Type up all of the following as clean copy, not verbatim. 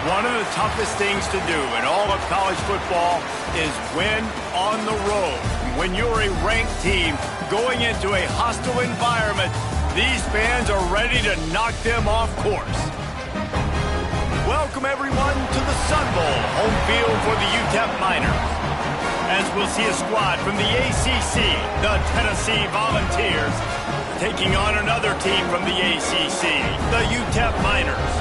One of the toughest things to do in all of college football is win on the road. When you're a ranked team going into a hostile environment, these fans are ready to knock them off course. Welcome, everyone, to the Sun Bowl, home field for the UTEP Miners. As we'll see a squad from the ACC, the Tennessee Volunteers, taking on another team from the ACC, the UTEP Miners.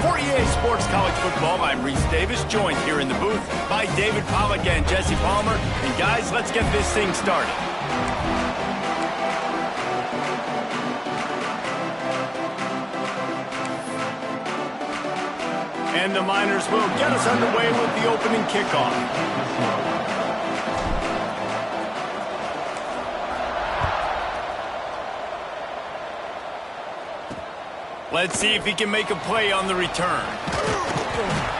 For EA Sports College Football, I'm Reese Davis, joined here in the booth by David Pollack and Jesse Palmer. And guys, let's get this thing started. And the Miners will get us underway with the opening kickoff. Let's see if he can make a play on the return.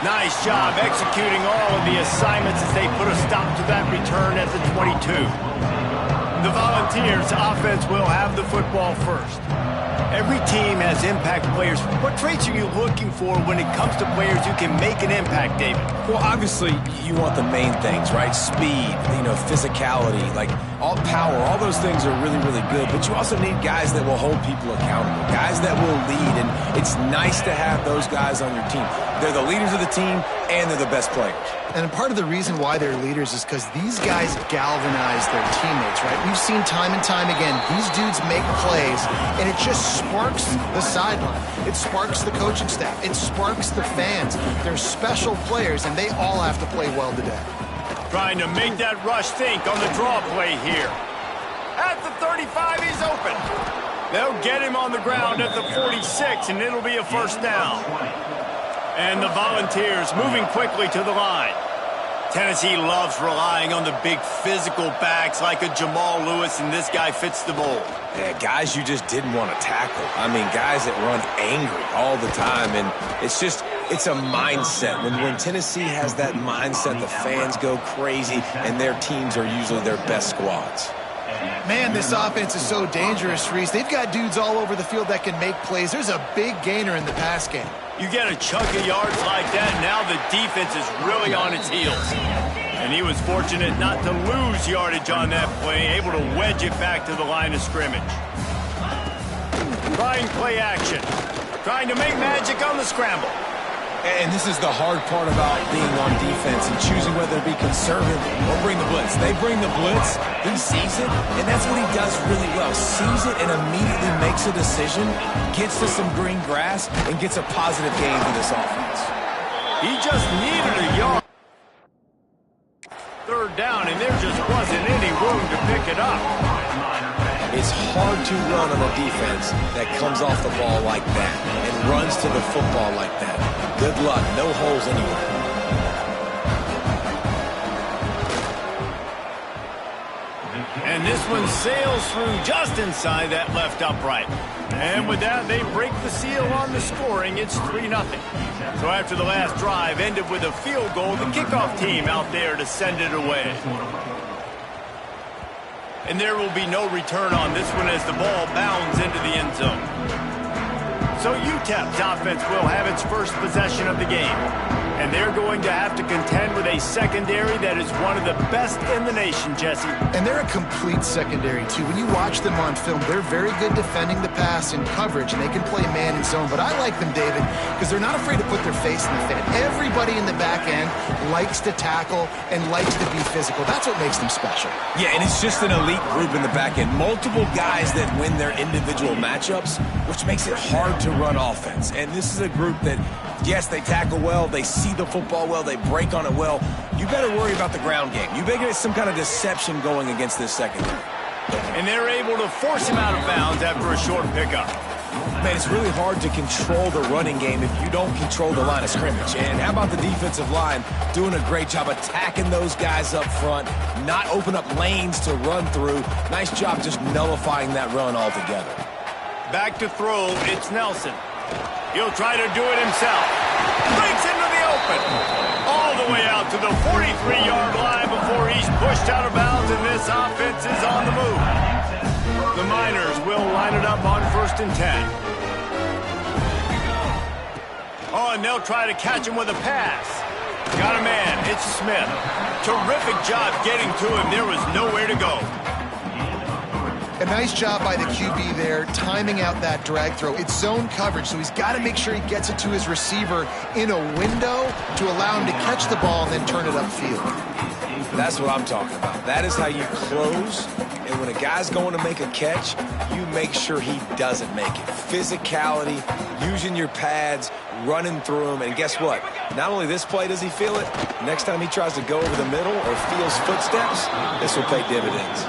Nice job executing all of the assignments as they put a stop to that return at the 22. The Volunteers offense will have the football first. Every team has impact players. What traits are you looking for when it comes to players who can make an impact, David? Well, obviously, you want the main things, right? Speed, physicality, like all power, all those things are really, really good. But you also need guys that will hold people accountable, guys that will lead. And it's nice to have those guys on your team. They're the leaders of the team, and they're the best players. And part of the reason why they're leaders is because these guys galvanize their teammates, right? We've seen time and time again, these dudes make plays, and it just sparks the sideline. It sparks the coaching staff. It sparks the fans. They're special players, and they all have to play well today. Trying to make that rush think on the draw play here. At the 35, he's open. They'll get him on the ground at the 46, and it'll be a first down. And the Volunteers moving quickly to the line. Tennessee loves relying on the big physical backs like a Jamal Lewis, and this guy fits the mold. Yeah, guys you just didn't want to tackle. I mean, guys that run angry all the time, and it's a mindset. When Tennessee has that mindset, the fans go crazy, and their teams are usually their best squads. Man, this offense is so dangerous, Reese. They've got dudes all over the field that can make plays. There's a big gainer in the pass game. You get a chunk of yards like that, and now the defense is really on its heels. And he was fortunate not to lose yardage on that play, able to wedge it back to the line of scrimmage. Trying play action. Trying to make magic on the scramble. And this is the hard part about being on defense and choosing whether to be conservative or bring the blitz. They bring the blitz, he sees it, and that's what he does really well. Sees it and immediately makes a decision, gets to some green grass, and gets a positive gain for this offense. He just needed a yard. Third down, and there just wasn't any room to pick it up. It's hard to run on a defense that comes off the ball like that and runs to the football like that. Good luck. No holes anywhere. And this one sails through just inside that left upright. And with that, they break the seal on the scoring. It's 3-0. So after the last drive ended with a field goal, the kickoff team out there to send it away. And there will be no return on this one as the ball bounds into the end zone. So UTEP's offense will have its first possession of the game. And they're going to have to contend with a secondary that is one of the best in the nation, Jesse. And they're a complete secondary, too. When you watch them on film, they're very good defending the pass in coverage, and they can play man and zone. But I like them, David, because they're not afraid to put their face in the fan. Everybody in the back end likes to tackle and likes to be physical. That's what makes them special. Yeah, and it's just an elite group in the back end. Multiple guys that win their individual matchups, which makes it hard to run offense. And this is a group that, yes, they tackle well, they see the football well, they break on it well. You better worry about the ground game. You better get some kind of deception going against this secondary. And they're able to force him out of bounds after a short pickup. Man, it's really hard to control the running game if you don't control the line of scrimmage. And how about the defensive line doing a great job attacking those guys up front, not open up lanes to run through. Nice job just nullifying that run altogether. Back to throw, it's Nelson. He'll try to do it himself. Breaks into the open. All the way out to the 43-yard line before he's pushed out of bounds, and this offense is on the move. The Miners will line it up on 1st and 10. Oh, and they'll try to catch him with a pass. Got a man. It's Smith. Terrific job getting to him. There was nowhere to go. A nice job by the QB there, timing out that drag throw. It's zone coverage, so he's got to make sure he gets it to his receiver in a window to allow him to catch the ball and then turn it upfield. That's what I'm talking about. That is how you close. And when a guy's going to make a catch, you make sure he doesn't make it. Physicality, using your pads, running through him. And guess what? Not only this play does he feel it, next time he tries to go over the middle or feels footsteps, this will pay dividends.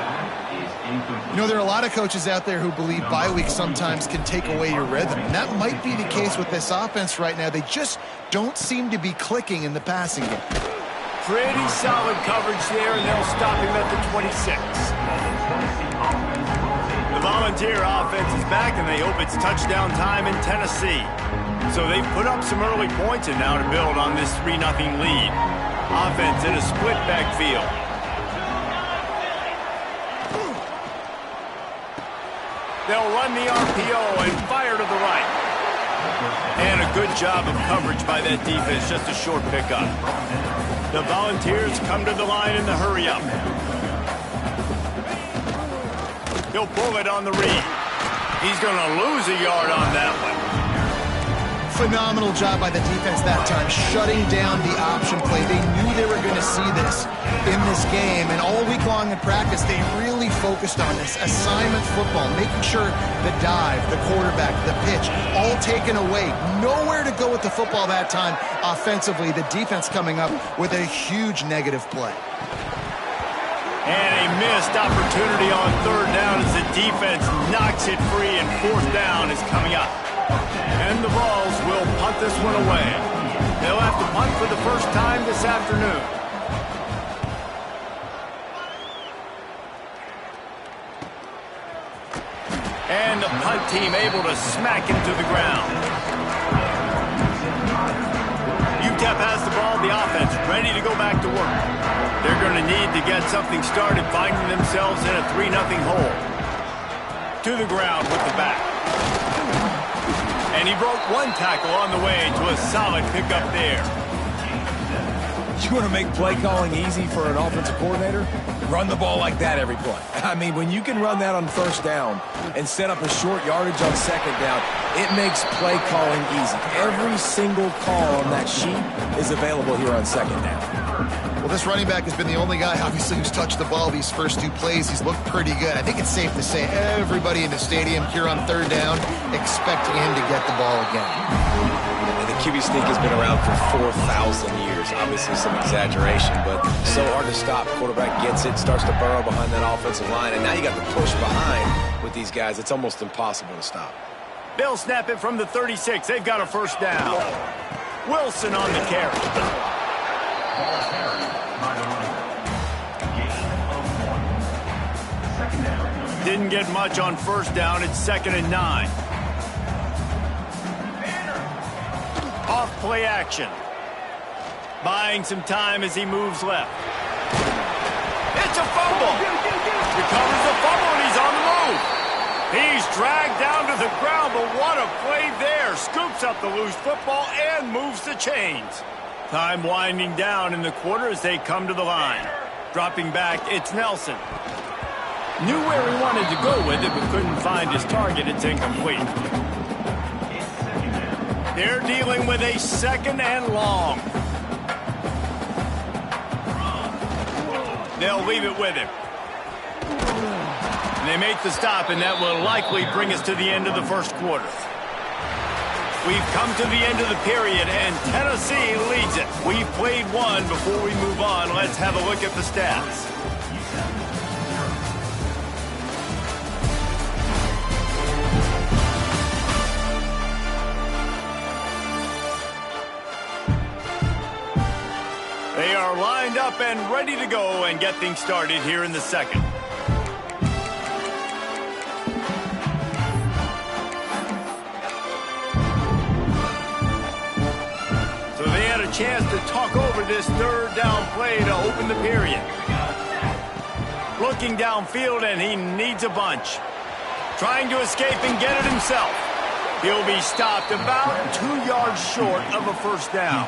You know, there are a lot of coaches out there who believe bye weeks sometimes can take away your rhythm. And that might be the case with this offense right now. They just don't seem to be clicking in the passing game. Pretty solid coverage there, and they'll stop him at the 26. The Volunteer offense is back, and they hope it's touchdown time in Tennessee. So they've put up some early points, and now to build on this 3-0 lead. Offense in a split backfield. They'll run the RPO and fire to the right. And a good job of coverage by that defense, just a short pickup. The Volunteers come to the line in the hurry-up. He'll pull it on the read. He's going to lose a yard on that one. Phenomenal job by the defense that time, shutting down the option play. They knew they were going to see this in this game, and all week long in practice, they really focused on this assignment football, making sure the dive, the quarterback, the pitch, all taken away. Nowhere to go with the football that time offensively. The defense coming up with a huge negative play. And a missed opportunity on third down as the defense knocks it free, and fourth down is coming up. And the Vols will punt this one away. They'll have to punt for the first time this afternoon. And the punt team able to smack him to the ground. UTEP has the ball, the offense ready to go back to work. They're going to need to get something started, finding themselves in a 3-0 hole. To the ground with the back. And he broke one tackle on the way to a solid pickup there. You want to make play calling easy for an offensive coordinator? Run the ball like that every play. I mean, when you can run that on first down and set up a short yardage on second down, it makes play calling easy. Every single call on that sheet is available here on second down. Well, this running back has been the only guy, obviously, who's touched the ball these first two plays. He's looked pretty good. I think it's safe to say everybody in the stadium here on third down expecting him to get the ball again. And the QB sneak has been around for 4,000 years. Obviously some exaggeration, but so hard to stop. Quarterback gets it, starts to burrow behind that offensive line, and now you got the push behind with these guys. It's almost impossible to stop. They'll snap it from the 36. They've got a first down. Wilson on the carry. Didn't get much on first down. It's 2nd and 9. Off play action. Buying some time as he moves left. It's a fumble. Recovers the fumble, and he's on the move. He's dragged down to the ground, but what a play there. Scoops up the loose football and moves the chains. Time winding down in the quarter as they come to the line. Dropping back, it's Nelson. Knew where he wanted to go with it, but couldn't find his target. It's incomplete. They're dealing with a 2nd and long. They'll leave it with him. And they make the stop, and that will likely bring us to the end of the first quarter. We've come to the end of the period, and Tennessee leads it. We've played one. Before we move on, let's have a look at the stats. They are lined up and ready to go and get things started here in the second. So they had a chance to talk over this third down play to open the period. Looking downfield, and he needs a bunch. Trying to escape and get it himself. He'll be stopped about 2 yards short of a first down.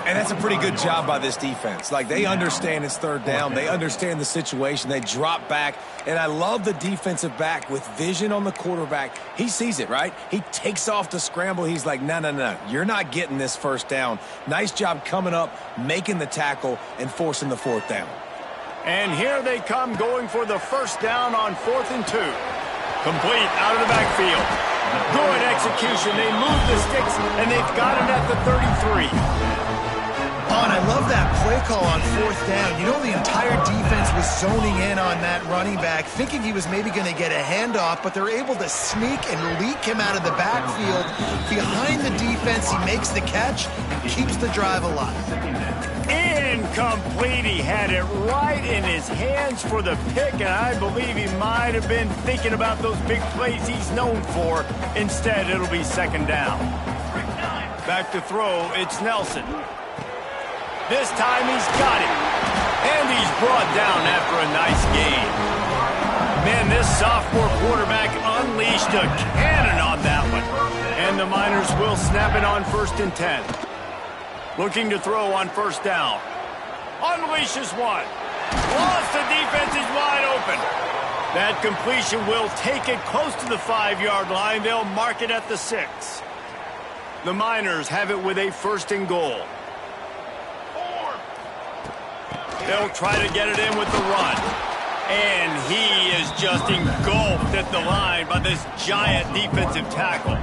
And that's a pretty good job by this defense. Like, they understand it's third down. They understand the situation. They drop back. And I love the defensive back with vision on the quarterback. He sees it, right? He takes off the scramble. He's like, no, no, no. You're not getting this first down. Nice job coming up, making the tackle, and forcing the fourth down. And here they come going for the first down on 4th and 2. Complete out of the backfield. Good execution. They move the sticks, and they've got it at the 33. Oh, and I love that play call on 4th down. You know, the entire defense was zoning in on that running back, thinking he was maybe going to get a handoff, but they're able to sneak and leak him out of the backfield. Behind the defense, he makes the catch and keeps the drive alive. Incomplete. He had it right in his hands for the pick, and I believe he might have been thinking about those big plays he's known for. Instead, it'll be second down. Back to throw, it's Nelson. This time he's got it. And he's brought down after a nice gain. Man, this sophomore quarterback unleashed a cannon on that one. And the Miners will snap it on 1st and 10. Looking to throw on first down. Unleashes one. Lost, the defense is wide open. That completion will take it close to the 5-yard line. They'll mark it at the 6. The Miners have it with a 1st and goal. They'll try to get it in with the run. And he is just engulfed at the line by this giant defensive tackle.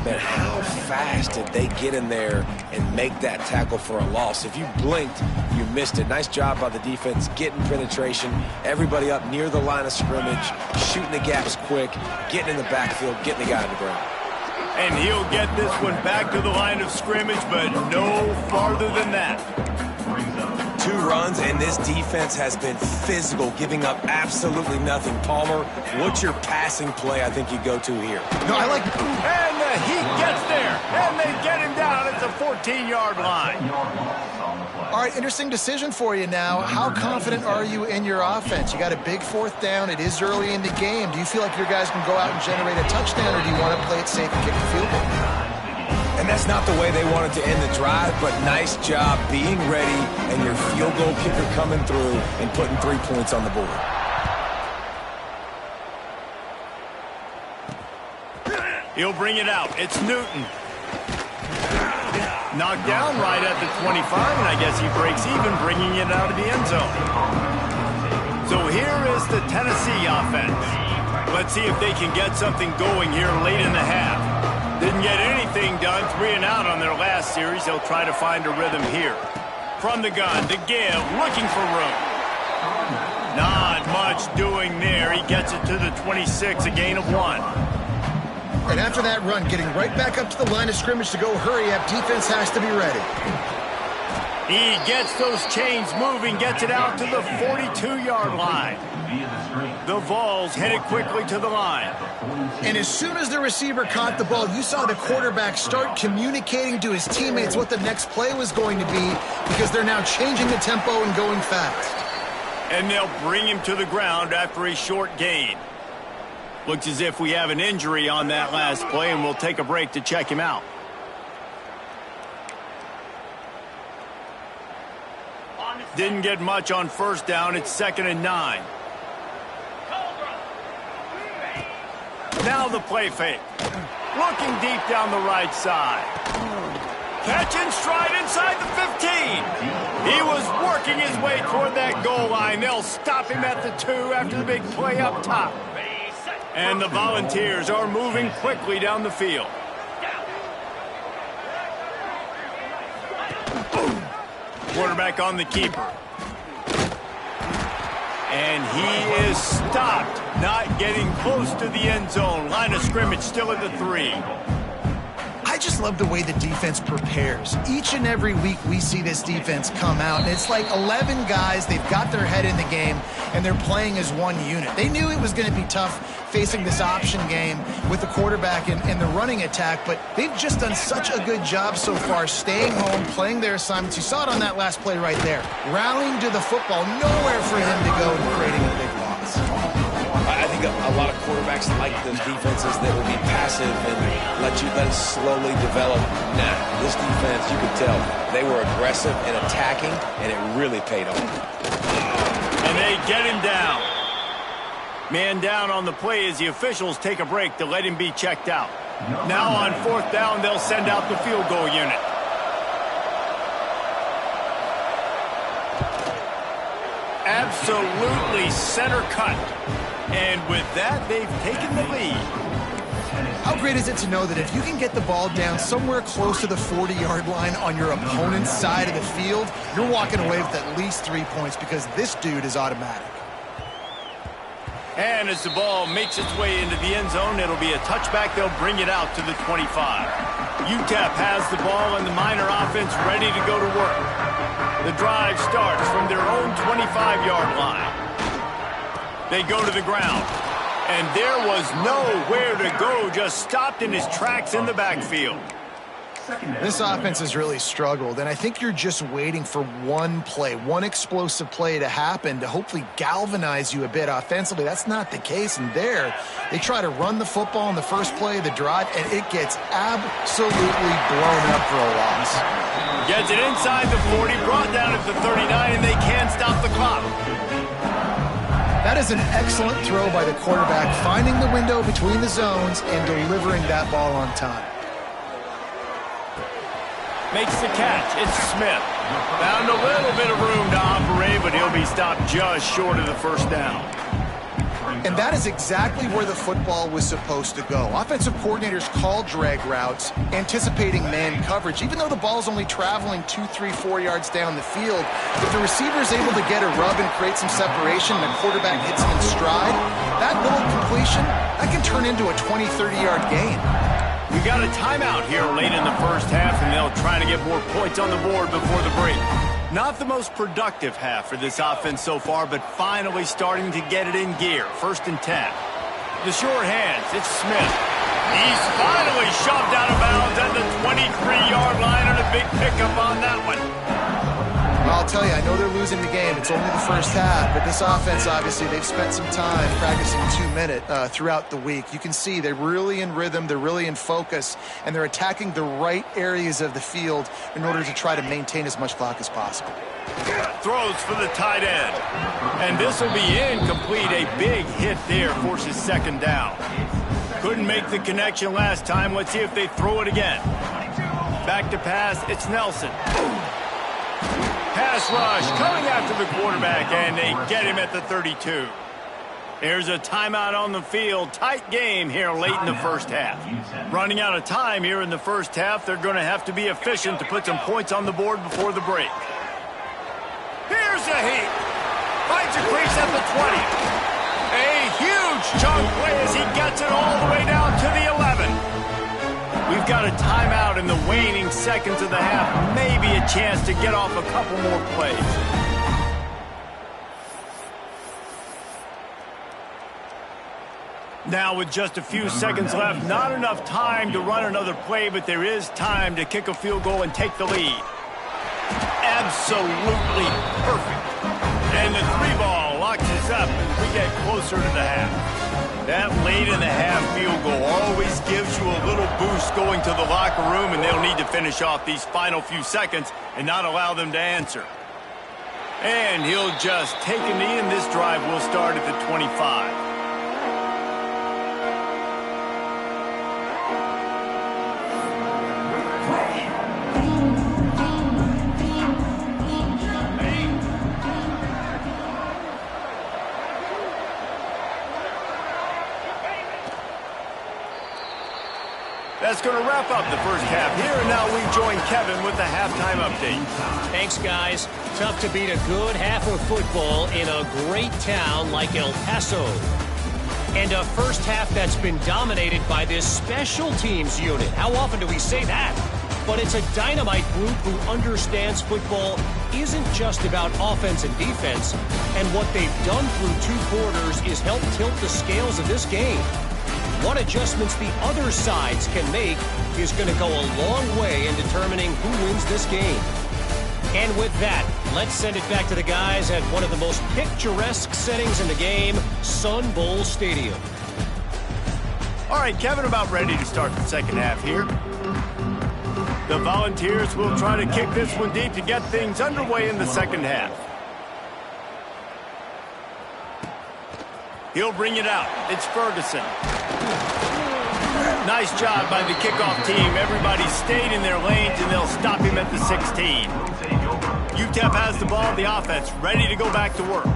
Man, how fast did they get in there and make that tackle for a loss? If you blinked, you missed it. Nice job by the defense getting penetration. Everybody up near the line of scrimmage, shooting the gaps quick, getting in the backfield, getting the guy on the ground. And he'll get this one back to the line of scrimmage, but no farther than that. 2 runs, and this defense has been physical, giving up absolutely nothing. Palmer, what's your passing play I think you go to here? No, I like... And he gets there, and they get him down at the 14-yard line. All right, interesting decision for you now. How confident are you in your offense? You got a big 4th down. It is early in the game. Do you feel like your guys can go out and generate a touchdown, or do you want to play it safe and kick the field goal? And that's not the way they wanted to end the drive, but nice job being ready and your field goal kicker coming through and putting 3 points on the board. He'll bring it out. It's Newton. Knocked down right at the 25, and I guess he breaks even, bringing it out of the end zone. So here is the Tennessee offense. Let's see if they can get something going here late in the half. Didn't get anything done, 3 and out on their last series. They'll try to find a rhythm here. From the gun, to give, looking for room. Not much doing there. He gets it to the 26, a gain of 1. And after that run, getting right back up to the line of scrimmage to go hurry up, defense has to be ready. He gets those chains moving, gets it out to the 42-yard line. The Vols headed quickly to the line. And as soon as the receiver caught the ball, you saw the quarterback start communicating to his teammates what the next play was going to be, because they're now changing the tempo and going fast. And they'll bring him to the ground after a short gain. Looks as if we have an injury on that last play, and we'll take a break to check him out. Didn't get much on first down. It's 2nd and 9. Now the play fake. Looking deep down the right side. Catch and stride inside the 15. He was working his way toward that goal line. They'll stop him at the 2 after the big play up top. And the Volunteers are moving quickly down the field. Quarterback on the keeper. And he is stopped, not getting close to the end zone. Line of scrimmage still at the 3. I just love the way the defense prepares. Each and every week we see this defense come out, and it's like 11 guys. They've got their head in the game, and they're playing as one unit. They knew it was going to be tough facing this option game with the quarterback and the running attack, but they've just done such a good job so far staying home, playing their assignments. You saw it on that last play right there. Rallying to the football, nowhere for him to go and creating a big loss. I think think a lot of quarterbacks like those defenses that will be passive and let it slowly develop. Nah, this defense, you could tell, they were aggressive and attacking, and it really paid off. And they get him down. Man down on the play as the officials take a break to let him be checked out. Now on 4th down, they'll send out the field goal unit. Absolutely center cut. And with that, they've taken the lead. How great is it to know that if you can get the ball down somewhere close to the 40-yard line on your opponent's side of the field, you're walking away with at least 3 points because this dude is automatic. And as the ball makes its way into the end zone, it'll be a touchback. They'll bring it out to the 25. UTEP has the ball and the Miner offense ready to go to work. The drive starts from their own 25-yard line. They go to the ground. And there was nowhere to go, just stopped in his tracks in the backfield. This offense has really struggled, and I think you're just waiting for one play, one explosive play to happen to hopefully galvanize you a bit offensively. That's not the case, and there, they try to run the football in the first play of the drive, and it gets absolutely blown up for a loss. Gets it inside the 40, brought down at the 39, and they can't stop the clock. That is an excellent throw by the quarterback, finding the window between the zones and delivering that ball on time. Makes the catch. It's Smith. Found a little bit of room to operate, but he'll be stopped just short of the first down. And that is exactly where the football was supposed to go. Offensive coordinators call drag routes, anticipating man coverage. Even though the ball's only traveling 2, 3, 4 yards down the field, if the receiver's able to get a rub and create some separation and the quarterback hits him in stride, that little completion, that can turn into a 20, 30-yard gain. We got a timeout here late in the first half, and they'll try to get more points on the board before the break. Not the most productive half for this offense so far, but finally starting to get it in gear. 1st and 10. The short hands, it's Smith. He's finally shoved out of bounds at the 23-yard line, and a big pickup on that one. I'll tell you, I know they're losing the game. It's only the first half, but this offense, obviously, they've spent some time practicing 2-minute throughout the week. You can see they're really in rhythm, they're really in focus, and they're attacking the right areas of the field in order to try to maintain as much clock as possible. Throws for the tight end. And this will be incomplete. A big hit there forces 2nd down. Couldn't make the connection last time. Let's see if they throw it again. Back to pass, it's Nelson. Pass rush coming after the quarterback, and they get him at the 32. There's a timeout on the field. Tight game here late in the first half. Running out of time here in the first half. They're going to have to be efficient to put some points on the board before the break. Here's a heat. Finds a crease at the 20. A huge chunk play as he gets it all the way down to the 11. We've got a timeout in the waning seconds of the half. Maybe a chance to get off a couple more plays. Now with just a few seconds left, not enough time to run another play, but there is time to kick a field goal and take the lead. Absolutely perfect. And the 3-ball locks us up as we get closer to the half. That late in the half field goal always gives you a little boost going to the locker room, and they'll need to finish off these final few seconds and not allow them to answer. And he'll just take a knee, and this drive will start at the 25. That's going to wrap up the first half here, and now we join Kevin with the halftime update. Thanks, guys. Tough to beat a good half of football in a great town like El Paso. And a first half that's been dominated by this special teams unit. How often do we say that? But it's a dynamite group who understands football isn't just about offense and defense. And what they've done through 2 quarters is help tilt the scales of this game. What adjustments the other sides can make is going to go a long way in determining who wins this game. And with that, let's send it back to the guys at one of the most picturesque settings in the game, Sun Bowl Stadium. All right, Kevin, about ready to start the second half here. The Volunteers will try to kick this one deep to get things underway in the second half. He'll bring it out. It's Ferguson. Nice job by the kickoff team. Everybody stayed in their lanes, and they'll stop him at the 16. UTEP has the ball, the offense ready to go back to work.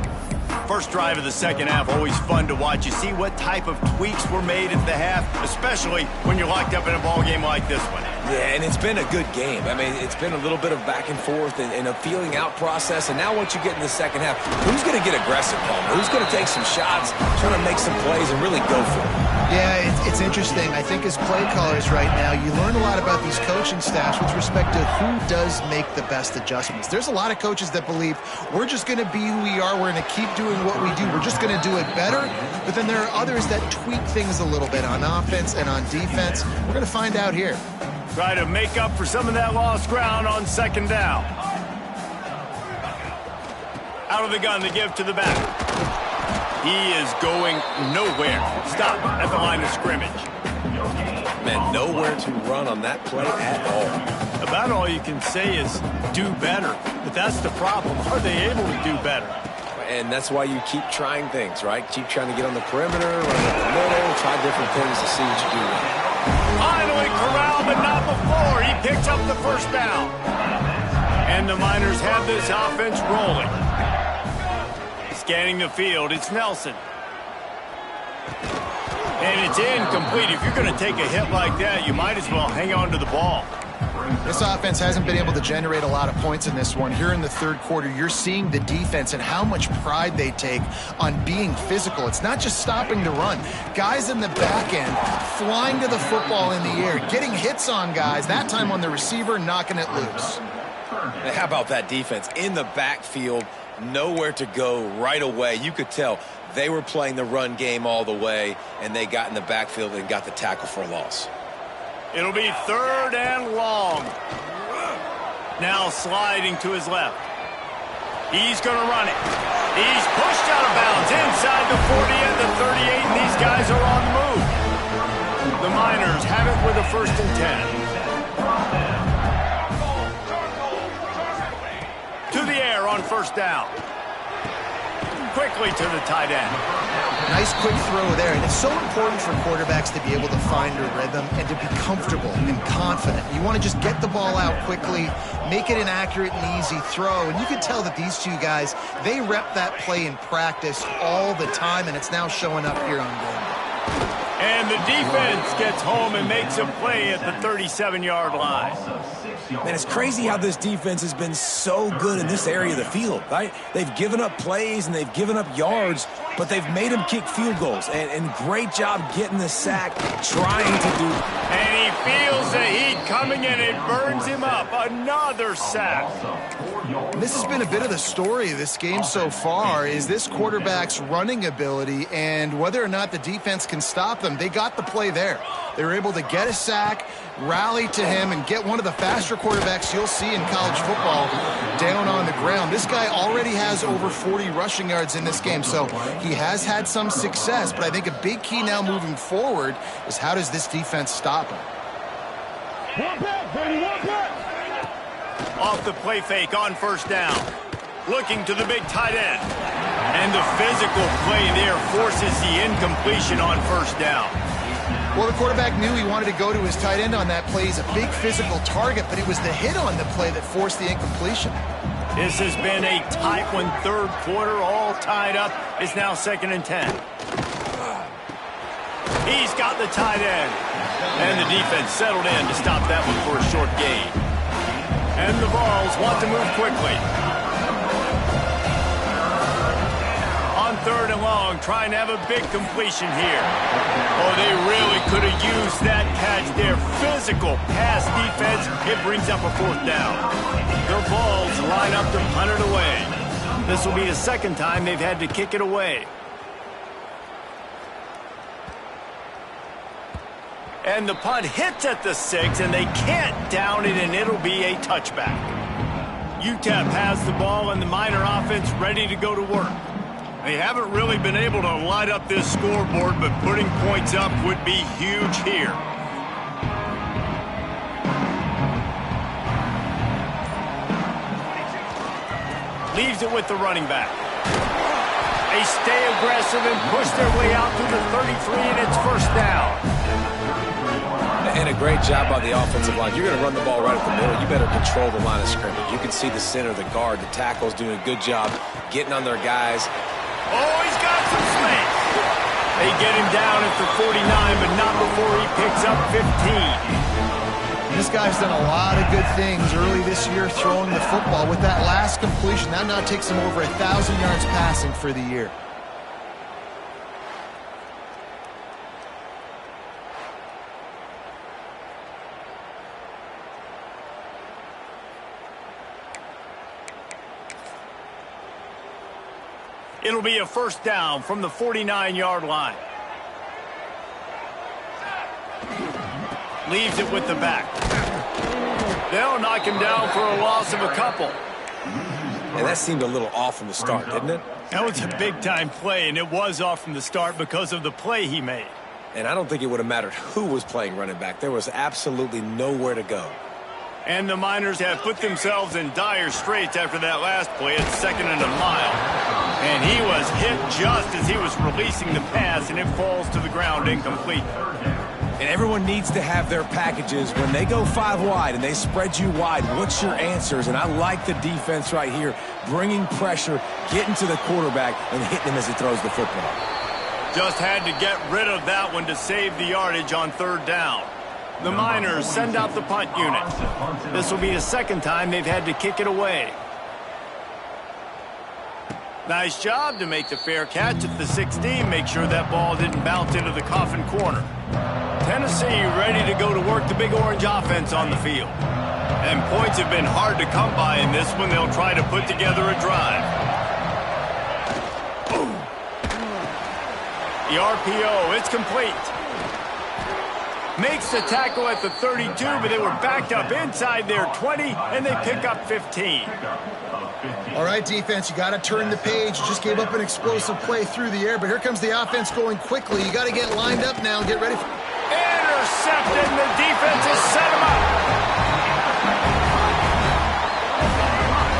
First drive of the second half, always fun to watch. You see what type of tweaks were made at the half, especially when you're locked up in a ball game like this one. Yeah, and it's been a good game. I mean, it's been a little bit of back and forth and a feeling out process. And now once you get in the second half, who's going to get aggressive, Palmer? Who's going to take some shots, trying to make some plays and really go for it? Yeah, it's interesting. I think as play callers right now, you learn a lot about these coaching staffs with respect to who does make the best adjustments. There's a lot of coaches that believe we're just going to be who we are. We're going to keep doing what we do. We're just going to do it better. But then there are others that tweak things a little bit on offense and on defense. We're going to find out here. Try to make up for some of that lost ground on second down. Out of the gun, they give to the back. He is going nowhere. Stop at the line of scrimmage. Man, nowhere to run on that play at all. About all you can say is do better. But that's the problem. Are they able to do better? And that's why you keep trying things, right? Keep trying to get on the perimeter, run up the middle, try different things to see what you do. Finally corralled, but not before. He picks up the first down. And the Miners have this offense rolling. Scanning the field, it's Nelson. And it's incomplete. If you're going to take a hit like that, you might as well hang on to the ball. This offense hasn't been able to generate a lot of points in this one. Here in the third quarter, you're seeing the defense and how much pride they take on being physical. It's not just stopping the run. Guys in the back end flying to the football in the air, getting hits on guys, that time on the receiver, knocking it loose. How about that defense in the backfield? Nowhere to go right away. You could tell they were playing the run game all the way, and they got in the backfield and got the tackle for a loss. It'll be third and long. Now sliding to his left. He's going to run it. He's pushed out of bounds inside the 40 and the 38, and these guys are on the move. The Miners have it with a 1st and 10. To the air on first down. Quickly to the tight end. Nice quick throw there, and it's so important for quarterbacks to be able to find a rhythm and to be comfortable and confident. You want to just get the ball out quickly, make it an accurate and easy throw, and you can tell that these two guys, they rep that play in practice all the time, and it's now showing up here on game. And the defense gets home and makes a play at the 37-yard line. Man, it's crazy how this defense has been so good in this area of the field, right? They've given up plays and they've given up yards, but they've made them kick field goals. And great job getting the sack, trying to do. And he feels the heat coming in. It burns him up. Another sack. This has been a bit of the story of this game so far, is this quarterback's running ability and whether or not the defense can stop them. They got the play there. They were able to get a sack, rally to him, and get one of the faster quarterbacks you'll see in college football down on the ground. This guy already has over 40 rushing yards in this game, so he has had some success, but I think a big key now moving forward is how does this defense stop him? Off the play fake on first down. Looking to the big tight end. And the physical play there forces the incompletion on first down. Well, the quarterback knew he wanted to go to his tight end on that play. He's a big physical target, but it was the hit on the play that forced the incompletion. This has been a tight one, third quarter, all tied up. It's now 2nd and 10. He's got the tight end. And the defense settled in to stop that one for a short gain. And the Vols want to move quickly. On 3rd and long, trying to have a big completion here. Oh, they really could have used that catch there. Physical pass defense. It brings up a 4th down. The Vols line up to punt it away. This will be the 2nd time they've had to kick it away. And the punt hits at the 6, and they can't down it, and it'll be a touchback. UTEP has the ball and the Miner offense ready to go to work. They haven't really been able to light up this scoreboard, but putting points up would be huge here. Leaves it with the running back. They stay aggressive and push their way out to the 33, and it's first down. And a great job by the offensive line. You're going to run the ball right at the middle. You better control the line of scrimmage. You can see the center, the guard, the tackles doing a good job getting on their guys. Oh, he's got some space. They get him down at the 49, but not before he picks up 15. This guy's done a lot of good things early this year throwing the football. With that last completion, that now takes him over 1,000 yards passing for the year. It'll be a first down from the 49-yard line. Leaves it with the back. They'll knock him down for a loss of a couple. And that seemed a little off from the start, didn't it? That was a big-time play, and it was off from the start because of the play he made. And I don't think it would have mattered who was playing running back. There was absolutely nowhere to go. And the Miners have put themselves in dire straits after that last play at 2nd and a mile. And he was hit just as he was releasing the pass, and it falls to the ground incomplete. And everyone needs to have their packages. When they go 5 wide and they spread you wide, what's your answers? And I like the defense right here, bringing pressure, getting to the quarterback, and hitting him as he throws the football. Just had to get rid of that one to save the yardage on 3rd down. The Miners send out the punt unit. This will be the 2nd time they've had to kick it away. Nice job to make the fair catch at the 16. Make sure that ball didn't bounce into the coffin corner. Tennessee ready to go to work the Big Orange offense on the field. And points have been hard to come by in this one. They'll try to put together a drive. Boom. The RPO, it's complete. Makes the tackle at the 32, but they were backed up inside their 20, and they pick up 15. All right, defense, you got to turn the page. You just gave up an explosive play through the air, but here comes the offense going quickly. You got to get lined up now and get ready for... Intercepted, and the defense has set him up.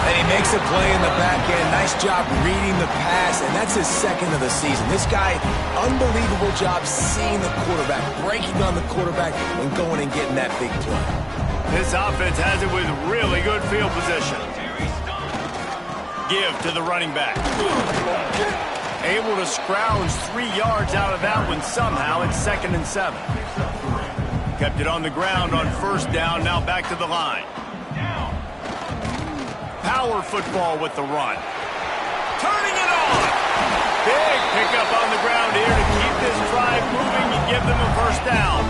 And he makes a play in the back end. Nice job reading the pass, and that's his 2nd of the season. This guy, unbelievable job seeing the quarterback, breaking on the quarterback, and going and getting that big play. This offense has it with really good field position. Give to the running back. Able to scrounge 3 yards out of that one somehow. It's 2nd and 7. Kept it on the ground on 1st down. Now back to the line. Power football with the run. Turning it on. Big pickup on the ground here to keep this drive moving and give them a first down.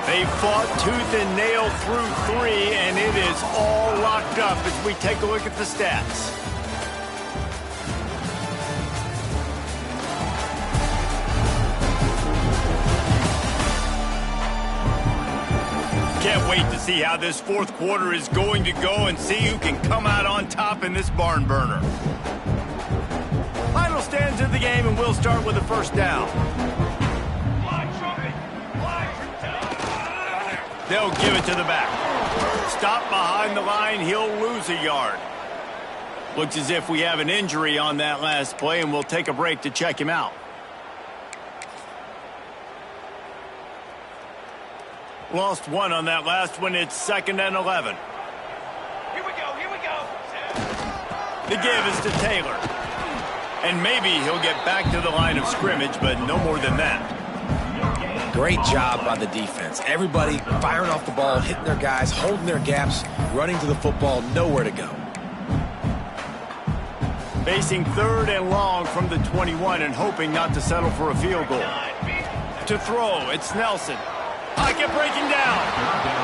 They fought tooth and nail through 3, and it is all locked up as we take a look at the stats. Can't wait to see how this 4th quarter is going to go and see who can come out on top in this barn burner. Final stands of the game, and we'll start with the first down. They'll give it to the back. Stop behind the line. He'll lose a yard. Looks as if we have an injury on that last play, and we'll take a break to check him out. Lost 1 on that last one. It's 2nd and 11. Here we go. The give is to Taylor. And maybe he'll get back to the line of scrimmage, but no more than that. Great job by the defense. Everybody firing off the ball, hitting their guys, holding their gaps, running to the football, nowhere to go. Facing 3rd and long from the 21 and hoping not to settle for a field goal. To throw, it's Nelson. Pocket breaking down.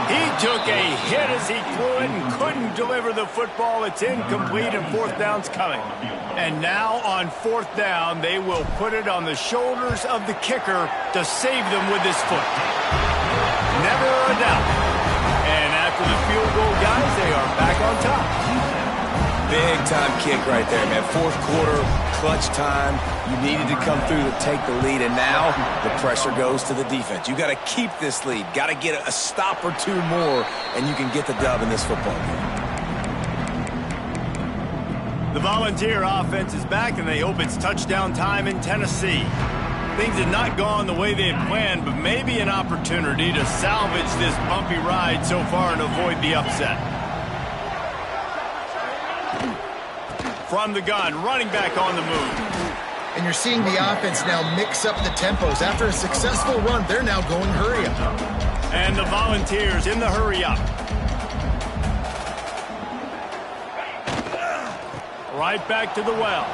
He took a hit as he threw it and couldn't deliver the football. It's incomplete and fourth down's coming. And now on fourth down, they will put it on the shoulders of the kicker to save them with his foot. Never a doubt. And after the field goal, guys, they are back on top. Big time kick right there, man. Fourth quarter, clutch time. You needed to come through to take the lead, and now the pressure goes to the defense. You got to keep this lead. Got to get a stop or two more, and you can get the dub in this football game. The Volunteer offense is back, and they hope it's touchdown time in Tennessee. Things had not gone the way they had planned, but maybe an opportunity to salvage this bumpy ride so far and avoid the upset. From the gun, running back on the move. And you're seeing the offense now mix up the tempos. After a successful run, they're now going hurry up. And the Volunteers in the hurry up. Right back to the well.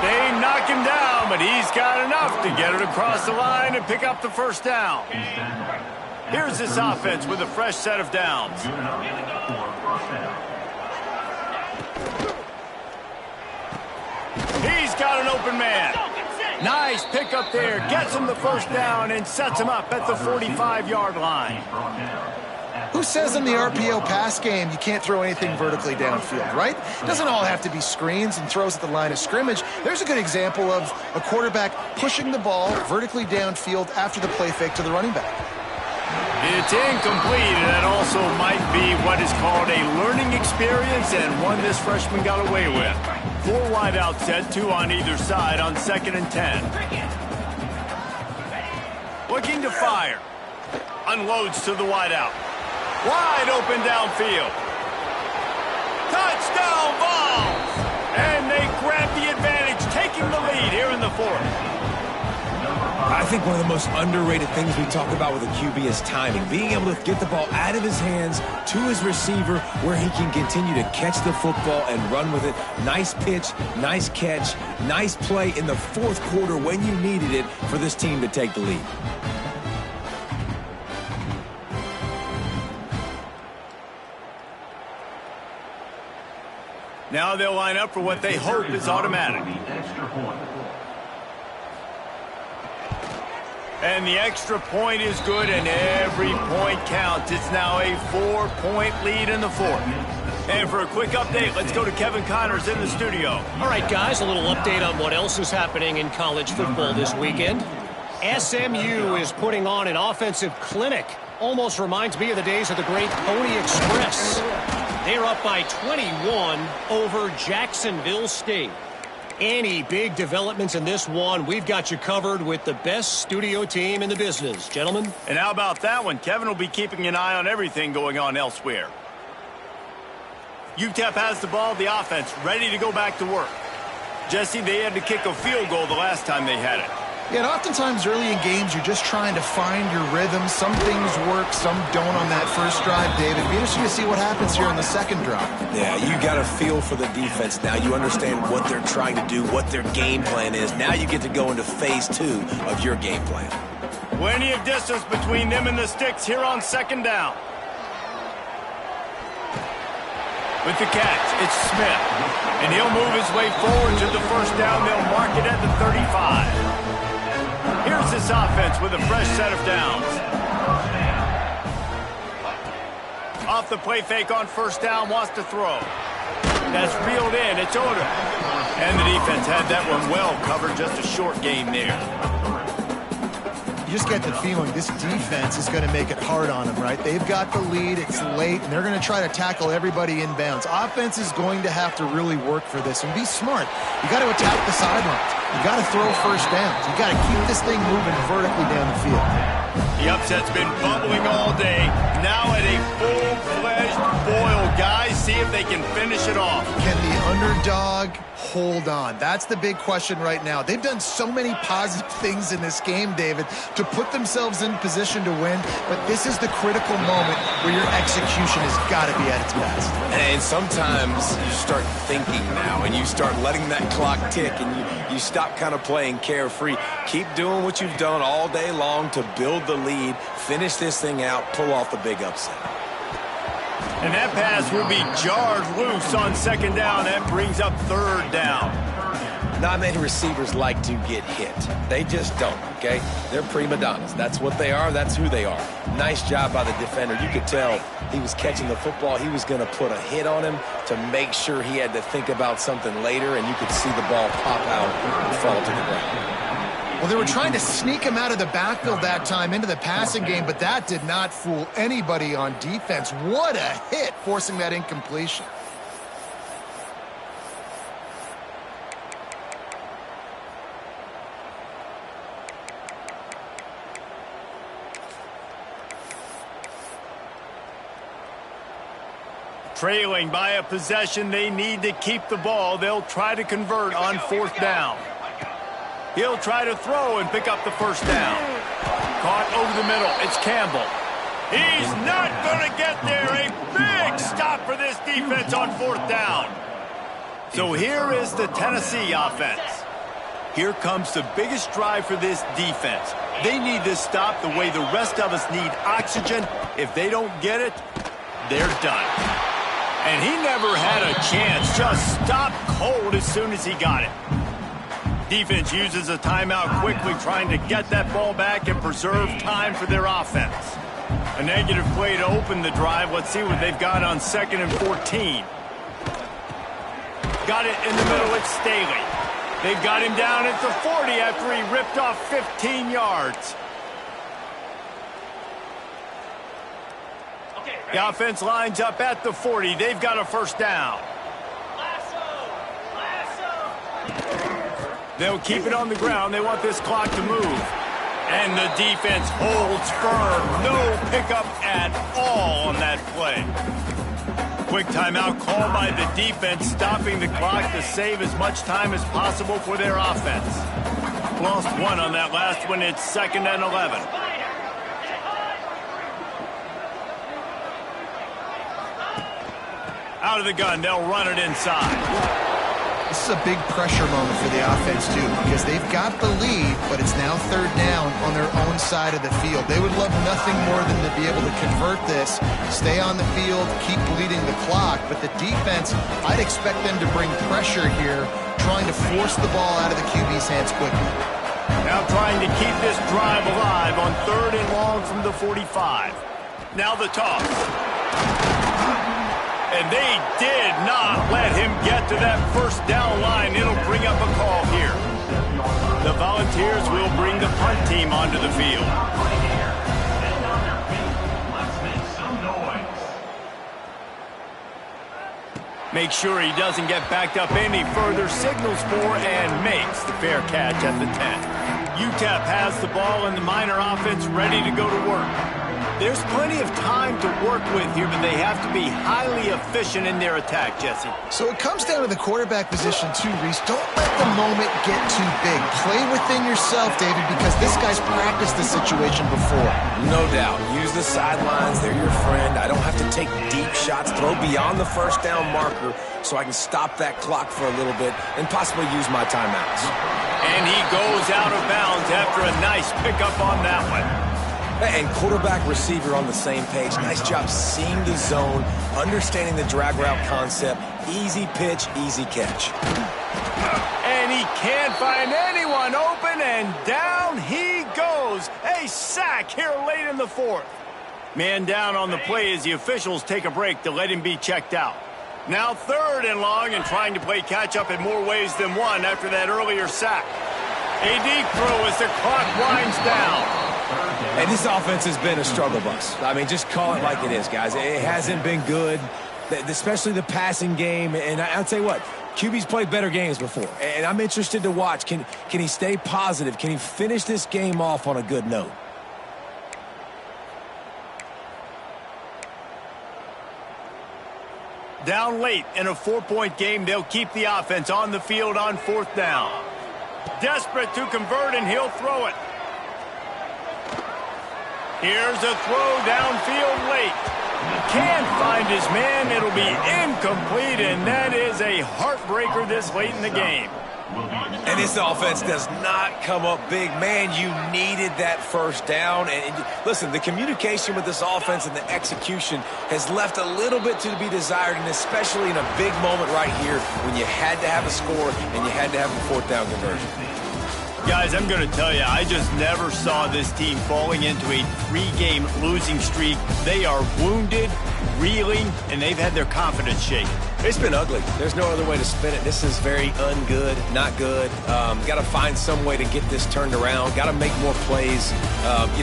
They knock him down, but he's got enough to get it across the line and pick up the first down. Here's this offense with a fresh set of downs. He's got an open man. Nice pick up there. Gets him the first down and sets him up at the 45-yard line. Who says in the RPO pass game you can't throw anything vertically downfield, right? Doesn't all have to be screens and throws at the line of scrimmage. There's a good example of a quarterback pushing the ball vertically downfield after the play fake to the running back. It's incomplete, and that also might be what is called a learning experience and one this freshman got away with. 4 wide out set, 2 on either side on 2nd and 10. Looking to fire. Unloads to the wide out. Wide open downfield. Touchdown Vols! And they grab the advantage, taking the lead here in the fourth. I think one of the most underrated things we talk about with a QB is timing. Being able to get the ball out of his hands to his receiver where he can continue to catch the football and run with it. Nice pitch, nice catch, nice play in the fourth quarter when you needed it for this team to take the lead. Now they'll line up for what they hope is automatic. And the extra point is good, and every point counts. It's now a 4-point lead in the fourth. And for a quick update, let's go to Kevin Connors in the studio. All right, guys, a little update on what else is happening in college football this weekend. SMU is putting on an offensive clinic. Almost reminds me of the days of the great Pony Express. They're up by 21 over Jacksonville State. Any big developments in this one, we've got you covered with the best studio team in the business, gentlemen. And how about that one? Kevin will be keeping an eye on everything going on elsewhere. UTEP has the ball, the offense, ready to go back to work. Jesse, they had to kick a field goal the last time they had it. Yeah, and oftentimes early in games, you're just trying to find your rhythm. Some things work, some don't on that first drive, David. It'll be interesting to see what happens here on the second drive. Yeah, you got a feel for the defense now. You understand what they're trying to do, what their game plan is. Now you get to go into phase 2 of your game plan. Plenty of distance between them and the sticks here on second down. With the catch, it's Smith. And he'll move his way forward to the first down. They'll mark it at the 35. Here's this offense with a fresh set of downs. Off the play fake on first down, wants to throw. That's reeled in, it's Odom. And the defense had that one well covered, just a short gain there. You just get the feeling this defense is going to make it hard on them, right? They've got the lead, it's late, and they're going to try to tackle everybody inbounds. Offense is going to have to really work for this and be smart. You got to attack the sidelines. You got to throw first downs. You got to keep this thing moving vertically down the field. The upset's been bubbling all day. Now at a full-fledged spoiled, guys. See if they can finish it off. Can the underdog hold on? That's the big question right now. They've done so many positive things in this game, David, to put themselves in position to win, but this is the critical moment where your execution has got to be at its best. And sometimes you start thinking now, and you start letting that clock tick, and you stop kind of playing carefree. Keep doing what you've done all day long to build the lead, finish this thing out, pull off the big upset. And that pass will be jarred loose on second down. That brings up third down. Not many receivers like to get hit. They just don't, okay? They're prima donnas. That's what they are. That's who they are. Nice job by the defender. You could tell he was catching the football. He was going to put a hit on him to make sure he had to think about something later, and you could see the ball pop out and fall to the ground. Well, they were trying to sneak him out of the backfield that time into the passing game, but that did not fool anybody on defense. What a hit, forcing that incompletion. Trailing by a possession, they need to keep the ball. They'll try to convert on fourth down. He'll try to throw and pick up the first down. Caught over the middle. It's Campbell. He's not going to get there. A big stop for this defense on fourth down. So here is the Tennessee offense. Here comes the biggest drive for this defense. They need this stop the way the rest of us need oxygen. If they don't get it, they're done. And he never had a chance. Just stopped cold as soon as he got it. Defense uses a timeout quickly, trying to get that ball back and preserve time for their offense. A negative play to open the drive. Let's see what they've got on 2nd and 14. Got it in the middle. It's Staley. They've got him down at the 40 after he ripped off 15 yards. The offense lines up at the 40. They've got a first down. They'll keep it on the ground. They want this clock to move. And the defense holds firm. No pickup at all on that play. Quick timeout called by the defense, stopping the clock to save as much time as possible for their offense. Lost one on that last one. It's 2nd and 11. Out of the gun, they'll run it inside. This is a big pressure moment for the offense, too, because they've got the lead, but it's now third down on their own side of the field. They would love nothing more than to be able to convert this, stay on the field, keep bleeding the clock. But the defense, I'd expect them to bring pressure here, trying to force the ball out of the QB's hands quickly. Now trying to keep this drive alive on 3rd and long from the 45. Now the toss. And they did not let him get to that first down line. It'll bring up a call here. The Volunteers will bring the punt team onto the field. Make sure he doesn't get backed up any further. Signals for and makes the fair catch at the 10. UTEP has the ball and the Miner offense ready to go to work. There's plenty of time to work with here, but they have to be highly efficient in their attack, Jesse. So it comes down to the quarterback position, too, Reese. Don't let the moment get too big. Play within yourself, David, because this guy's practiced this situation before. No doubt. Use the sidelines. They're your friend. I don't have to take deep shots. Throw beyond the first down marker so I can stop that clock for a little bit and possibly use my timeouts. And he goes out of bounds after a nice pickup on that one. And quarterback, receiver on the same page. Nice job seeing the zone, understanding the drag route concept. Easy pitch, easy catch. And he can't find anyone open, and down he goes. A sack here late in the 4th. Man down on the play as the officials take a break to let him be checked out. Now 3rd and long, and trying to play catch-up in more ways than one after that earlier sack. A deep throw as the clock winds down. And this offense has been a struggle bus. I mean, just call it like it is, guys. It hasn't been good, especially the passing game. And I'll tell you what, QB's played better games before. And I'm interested to watch. Can he stay positive? Can he finish this game off on a good note? Down late in a 4-point game, they'll keep the offense on the field on 4th down. Desperate to convert, and he'll throw it. Here's a throw downfield late. Can't find his man. It'll be incomplete, and that is a heartbreaker this late in the game. And this offense does not come up big. Man, you needed that first down. And listen, the communication with this offense and the execution has left a little bit to be desired, and especially in a big moment right here when you had to have a score and you had to have a 4th down conversion. Guys, I'm going to tell you, I just never saw this team falling into a 3-game losing streak. They are wounded, reeling, and they've had their confidence shaken. It's been ugly. There's no other way to spin it. This is very ungood, not good. Got to find some way to get this turned around. Got to make more plays.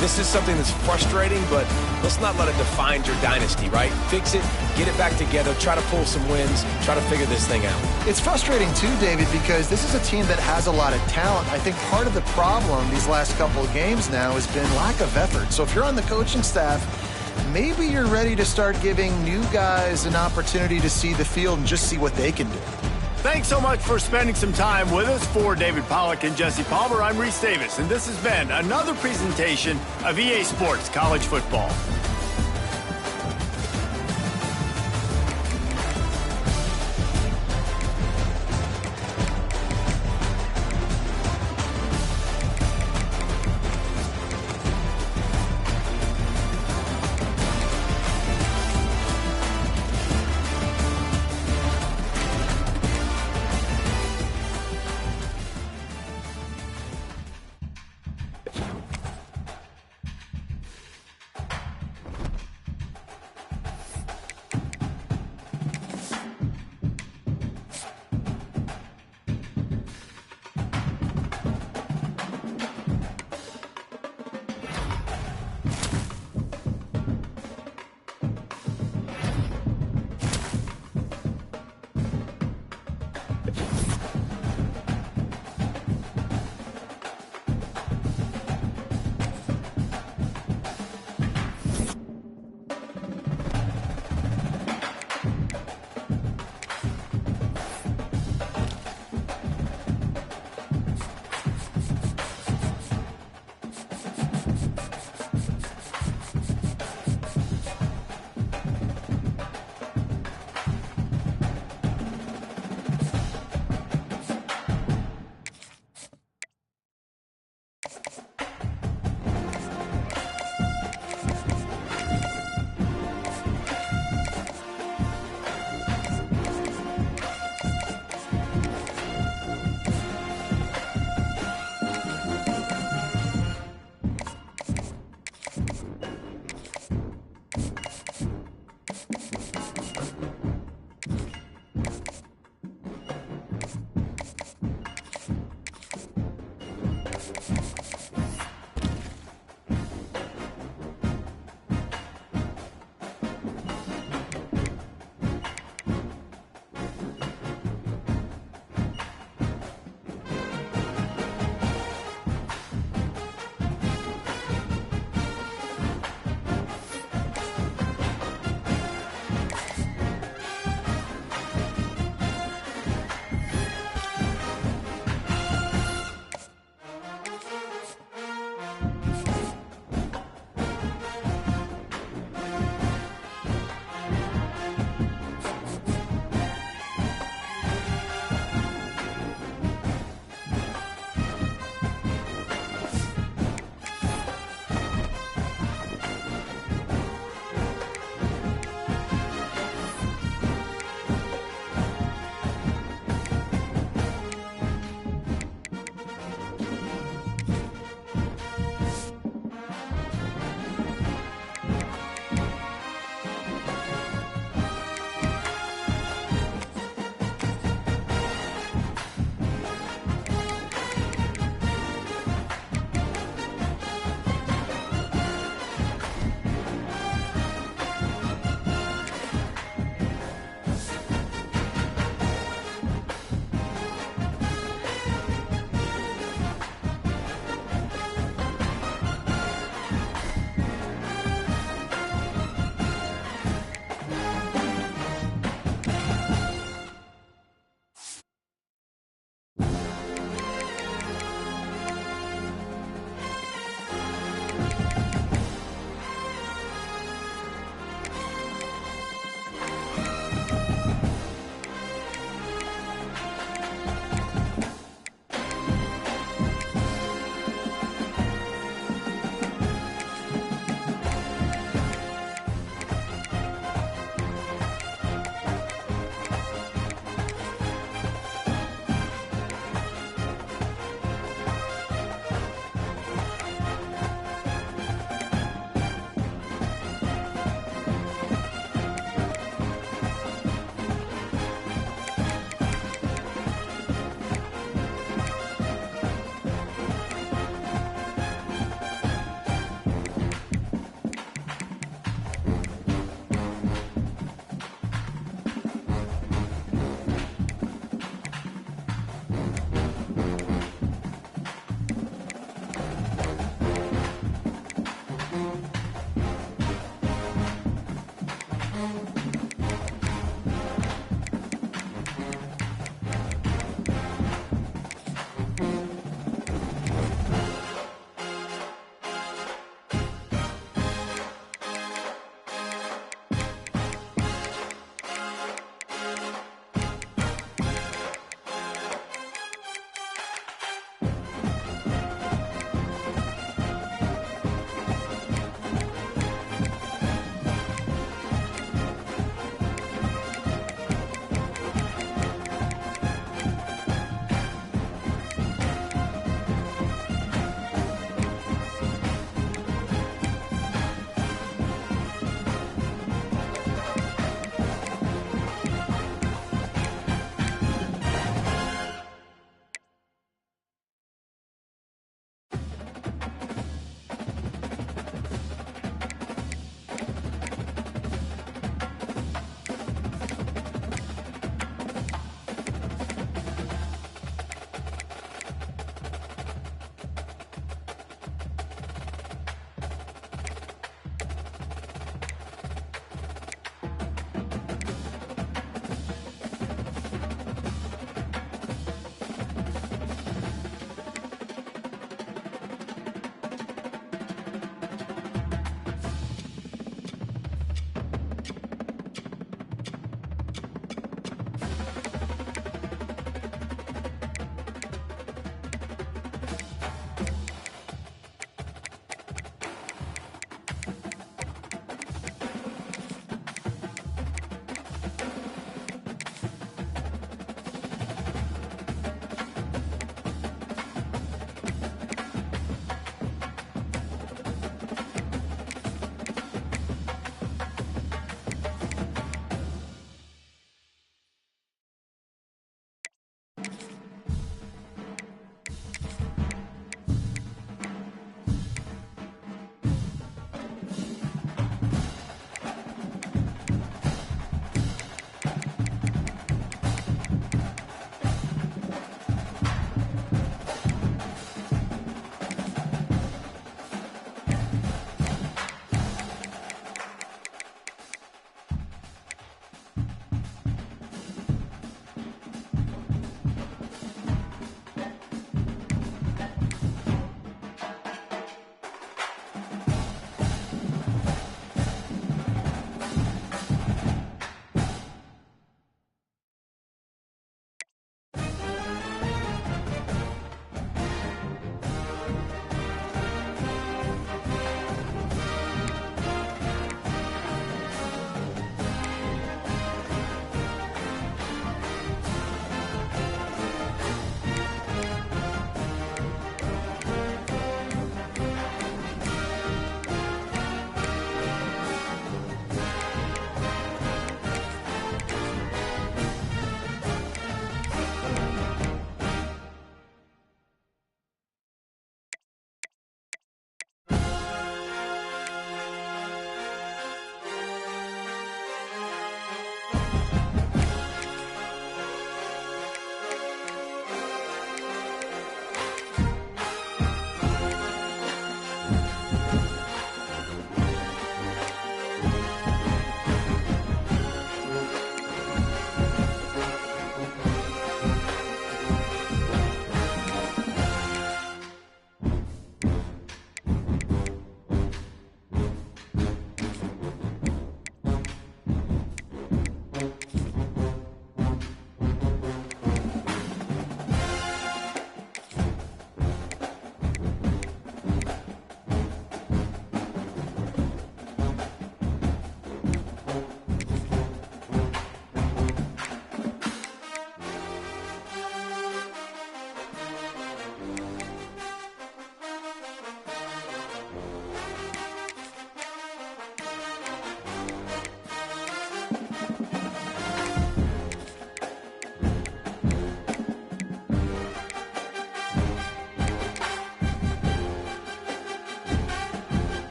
This is something that's frustrating, but let's not let it define your dynasty, right? Fix it, get it back together, try to pull some wins, try to figure this thing out. It's frustrating too, David, because this is a team that has a lot of talent. I think part of the problem these last couple of games now has been lack of effort. So if you're on the coaching staff, maybe you're ready to start giving new guys an opportunity to see the field and just see what they can do. Thanks so much for spending some time with us. For David Pollack and Jesse Palmer, I'm Reese Davis, and this has been another presentation of EA Sports College Football.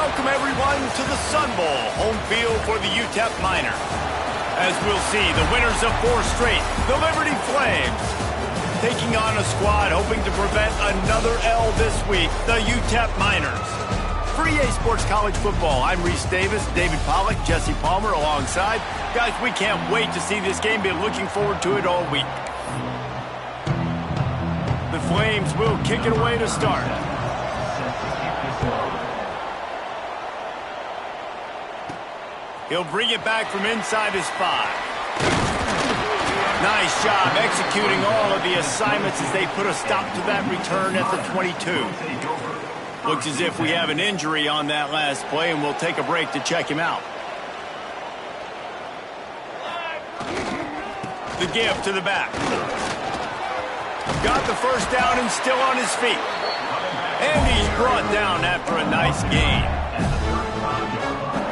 Welcome, everyone, to the Sun Bowl, home field for the UTEP Miners. As we'll see, the winners of 4 straight, the Liberty Flames, taking on a squad hoping to prevent another L this week, the UTEP Miners. For EA Sports College Football, I'm Reese Davis, David Pollack, Jesse Palmer alongside. Guys, we can't wait to see this game. Been looking forward to it all week. The Flames will kick it away to start. He'll bring it back from inside his 5. Nice job executing all of the assignments as they put a stop to that return at the 22. Looks as if we have an injury on that last play, and we'll take a break to check him out. The give to the back. Got the first down and still on his feet. And he's brought down after a nice gain.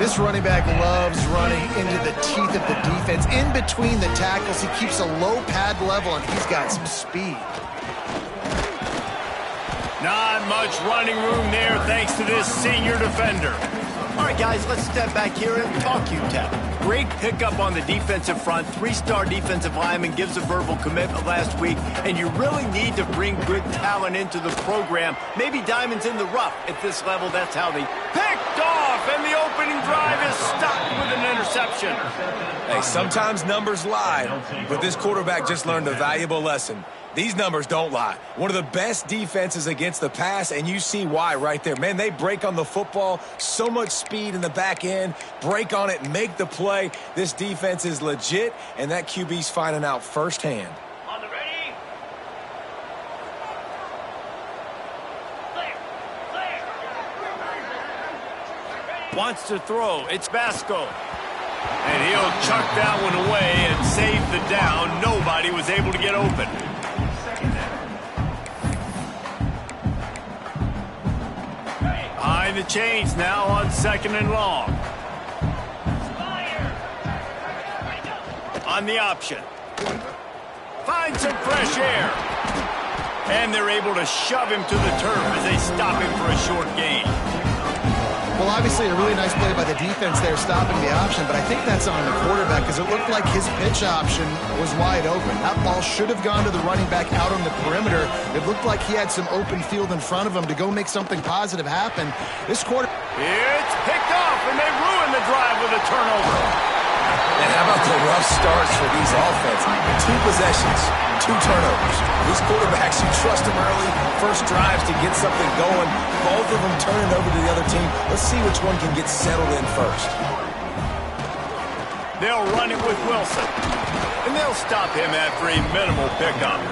This running back loves running into the teeth of the defense. In between the tackles, he keeps a low pad level, and he's got some speed. Not much running room there thanks to this senior defender. All right, guys, let's step back here and talk UTEP. Great pickup on the defensive front. 3-star defensive lineman gives a verbal commitment last week, and you really need to bring good talent into the program. Maybe diamonds in the rough at this level. That's how they picked off, and the opening drive is stopped with an interception. Hey, sometimes numbers lie, but this quarterback just learned a valuable lesson. These numbers don't lie. One of the best defenses against the pass, and you see why right there. Man, they break on the football, so much speed in the back end, break on it, make the play. This defense is legit, and that QB's finding out firsthand. On the ready. Clear. Wants to throw. It's Basco. And he'll chuck that one away and save the down. Nobody was able to get open. Behind the chains now on 2nd and long. On the option. Find some fresh air. And they're able to shove him to the turf as they stop him for a short gain. Well, obviously a really nice play by the defense there stopping the option, but I think that's on the quarterback because it looked like his pitch option was wide open. That ball should have gone to the running back out on the perimeter. It looked like he had some open field in front of him to go make something positive happen. This quarter... It's picked off, and they ruin the drive with a turnover. And how about the rough starts for these offenses? 2 possessions, 2 turnovers. These quarterbacks, you trust them early, first drives to get something going. Both of them turning over to the other team. Let's see which one can get settled in first. They'll run it with Wilson, and they'll stop him after a minimal pickup.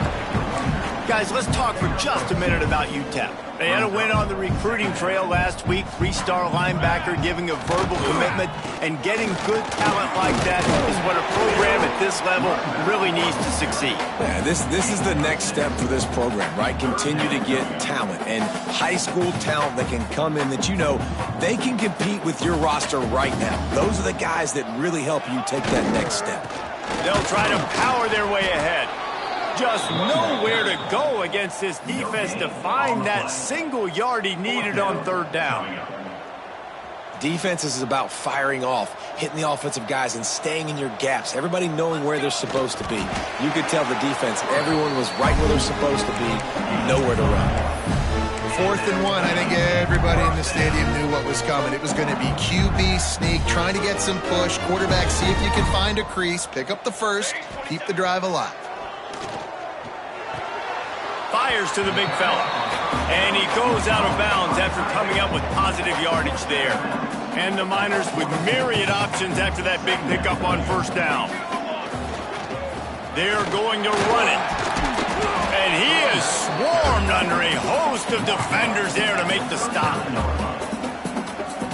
Guys, let's talk for just a minute about UTEP. They had a win on the recruiting trail last week. 3-star linebacker giving a verbal commitment, and getting good talent like that is what a program at this level really needs to succeed. Yeah, this is the next step for this program, right? Continue to get talent and high school talent that can come in that you know they can compete with your roster right now. Those are the guys that really help you take that next step. They'll try to power their way ahead. Just nowhere to go against this defense to find that single yard he needed on 3rd down. Defense is about firing off, hitting the offensive guys, and staying in your gaps. Everybody knowing where they're supposed to be. You could tell the defense, everyone was right where they're supposed to be, nowhere to run. 4th and 1, I think everybody in the stadium knew what was coming. It was going to be QB sneak, trying to get some push. Quarterback, see if you can find a crease, pick up the first, keep the drive alive. Fires to the big fella. And he goes out of bounds after coming up with positive yardage there. And the Miners with myriad options after that big pickup on 1st down. They're going to run it. And he is swarmed under a host of defenders there to make the stop.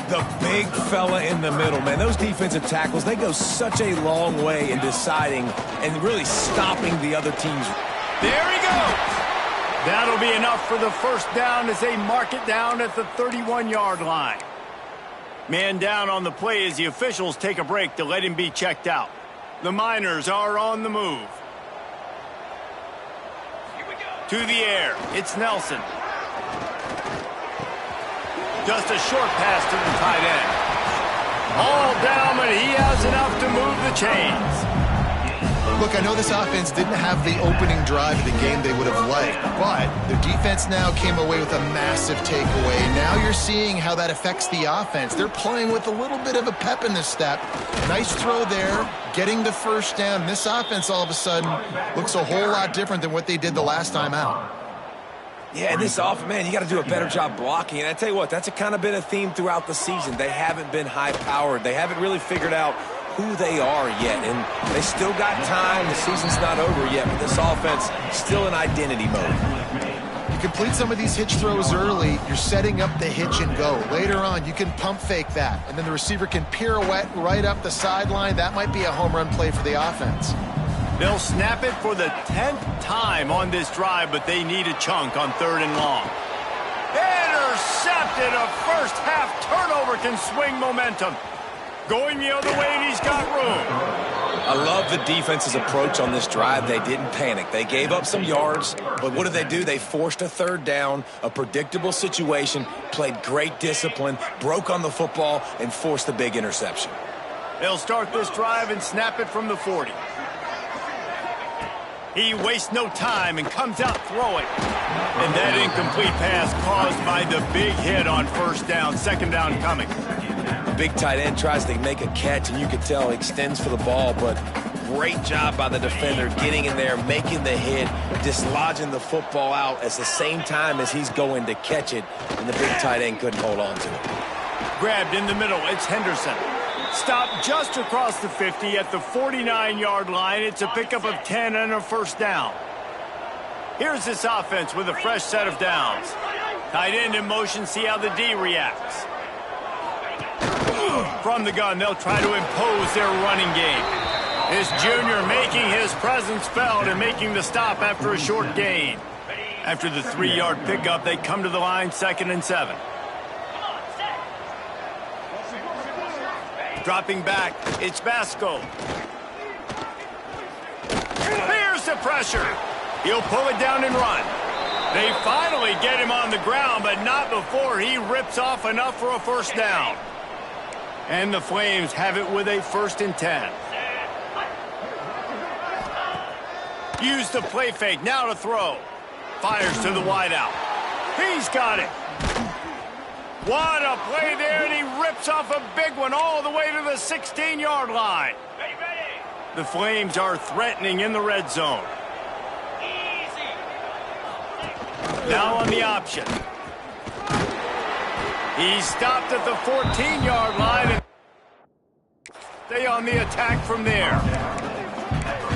The big fella in the middle, man. Those defensive tackles, they go such a long way in deciding and really stopping the other team's. There he goes. That'll be enough for the 1st down as they mark it down at the 31-yard line. Man down on the play as the officials take a break to let him be checked out. The Miners are on the move. To the air, it's Nelson. Just a short pass to the tight end. All down, but he has enough to move the chains. Look, I know this offense didn't have the opening drive of the game they would have liked, but their defense now came away with a massive takeaway. Now you're seeing how that affects the offense. They're playing with a little bit of a pep in their step. Nice throw there, getting the first down. This offense all of a sudden looks a whole lot different than what they did the last time out. Yeah, and this offense, man, you got to do a better job blocking. And I tell you what, that's kind of been a theme throughout the season. They haven't been high-powered. They haven't really figured out who they are yet, and they still got time. The season's not over yet, but this offense still in identity mode. You complete some of these hitch throws early, you're setting up the hitch and go. Later on, you can pump fake that, and then the receiver can pirouette right up the sideline. That might be a home run play for the offense. They'll snap it for the 10th time on this drive, but they need a chunk on 3rd and long. Intercepted. A first half turnover can swing momentum. Going the other way, and he's got room. I love the defense's approach on this drive. They didn't panic. They gave up some yards, but what did? They forced a 3rd down, a predictable situation, played great discipline, broke on the football, and forced a big interception. They'll start this drive and snap it from the 40. He wastes no time and comes out throwing. And that incomplete pass caused by the big hit on 1st down, 2nd down coming. Big tight end tries to make a catch, and you can tell he extends for the ball, but great job by the defender getting in there, making the hit, dislodging the football out at the same time as he's going to catch it, and the big tight end couldn't hold on to it. Grabbed in the middle, it's Henderson. Stopped just across the 50 at the 49-yard line. It's a pickup of 10 and a 1st down. Here's this offense with a fresh set of downs. Tight end in motion, see how the D reacts. From the gun, they'll try to impose their running game. This junior making his presence felt and making the stop after a short gain. After the 3-yard pickup, they come to the line, 2nd and 7. Dropping back, it's Vasco. Here's the pressure. He'll pull it down and run. They finally get him on the ground, but not before he rips off enough for a 1st down. And the Flames have it with a 1st and 10. Use the play fake, now to throw. Fires to the wideout. He's got it. What a play there, and he rips off a big one all the way to the 16-yard line. The Flames are threatening in the red zone. Now on the option. He stopped at the 14-yard line and stay on the attack from there.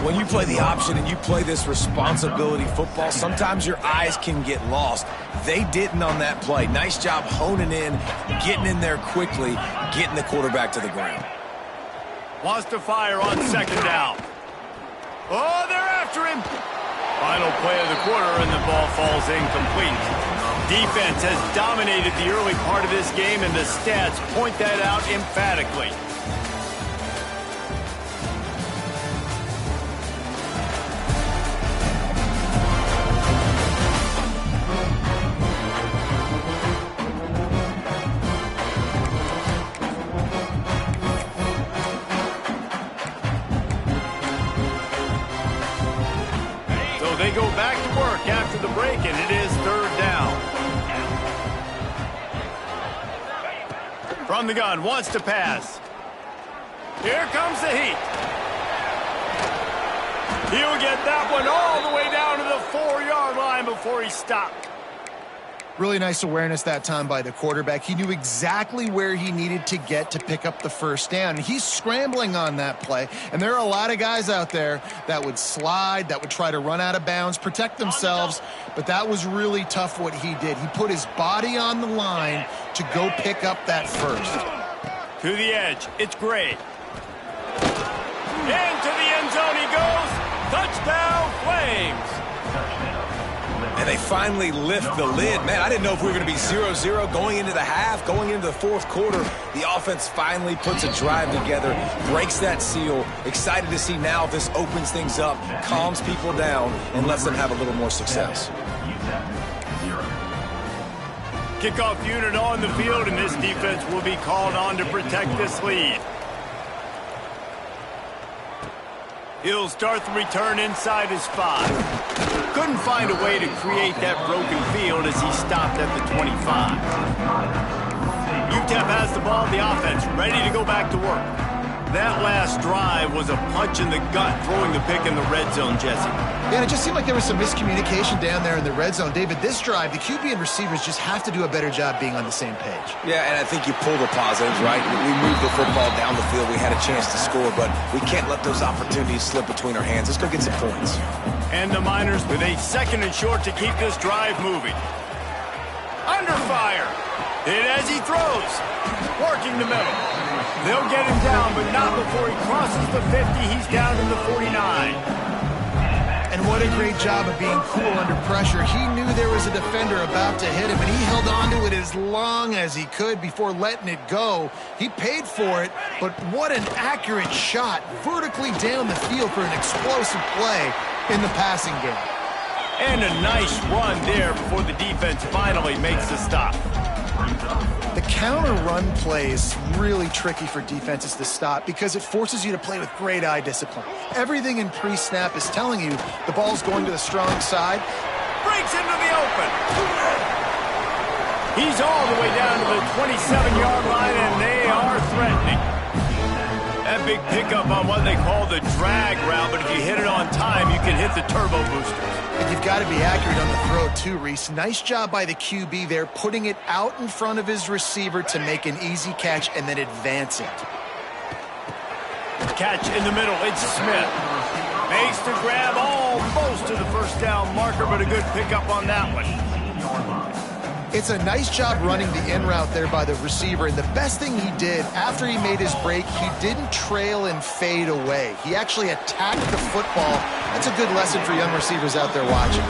When you play the option and you play this responsibility football, sometimes your eyes can get lost. They didn't on that play. Nice job honing in, getting in there quickly, getting the quarterback to the ground. Wants to fire on 2nd down. Oh, they're after him. Final play of the quarter, and the ball falls incomplete. Defense has dominated the early part of this game, and the stats point that out emphatically. They go back to work after the break, and it is 3rd down. From the gun, wants to pass. Here comes the heat. He'll get that one all the way down to the 4-yard line before he stopped. Really nice awareness that time by the quarterback. He knew exactly where he needed to get to pick up the 1st down. He's scrambling on that play, and there are a lot of guys out there that would slide, that would try to run out of bounds, protect themselves, but that was really tough what he did. He put his body on the line to go pick up that 1st. To the edge, it's Gray. Into the end zone he goes. Touchdown, Flames. And they finally lift the lid. Man, I didn't know if we were going to be 0-0 going into the half, going into the 4th quarter. The offense finally puts a drive together, breaks that seal. Excited to see now if this opens things up, calms people down, and lets them have a little more success. Kickoff unit on the field, and this defense will be called on to protect this lead. He'll start the return inside his 5. Couldn't find a way to create that broken field as he stopped at the 25. UTEP has the ball, the offense ready to go back to work. That last drive was a punch in the gut, throwing the pick in the red zone, Jesse. Yeah, and it just seemed like there was some miscommunication down there in the red zone. David, this drive, the QB and receivers just have to do a better job being on the same page. Yeah, and I think you pull the positives, right? We moved the football down the field. We had a chance to score, but we can't let those opportunities slip between our hands. Let's go get some points. And the Miners with a 2nd and short to keep this drive moving. Under fire. Hit as he throws. Working the middle. They'll get him down, but not before he crosses the 50. He's down to the 49. And what a great job of being cool under pressure. He knew there was a defender about to hit him, and he held on to it as long as he could before letting it go. He paid for it, but what an accurate shot vertically down the field for an explosive play in the passing game. And a nice run there before the defense finally makes the stop. The counter run play is really tricky for defenses to stop because it forces you to play with great eye discipline. Everything in pre-snap is telling you the ball's going to the strong side. Breaks into the open. He's all the way down to the 27-yard line, and they are threatening. That big pickup on what they call the drag route, but if you hit it on time, you can hit the turbo boosters. And you've got to be accurate on the throw too, Reese. Nice job by the QB there, putting it out in front of his receiver to make an easy catch and then advance it. Catch in the middle, it's Smith. Makes the grab almost to the first down marker, but a good pickup on that one. It's a nice job running the in route there by the receiver, and the best thing he did after he made his break, he didn't trail and fade away. He actually attacked the football. That's a good lesson for young receivers out there watching.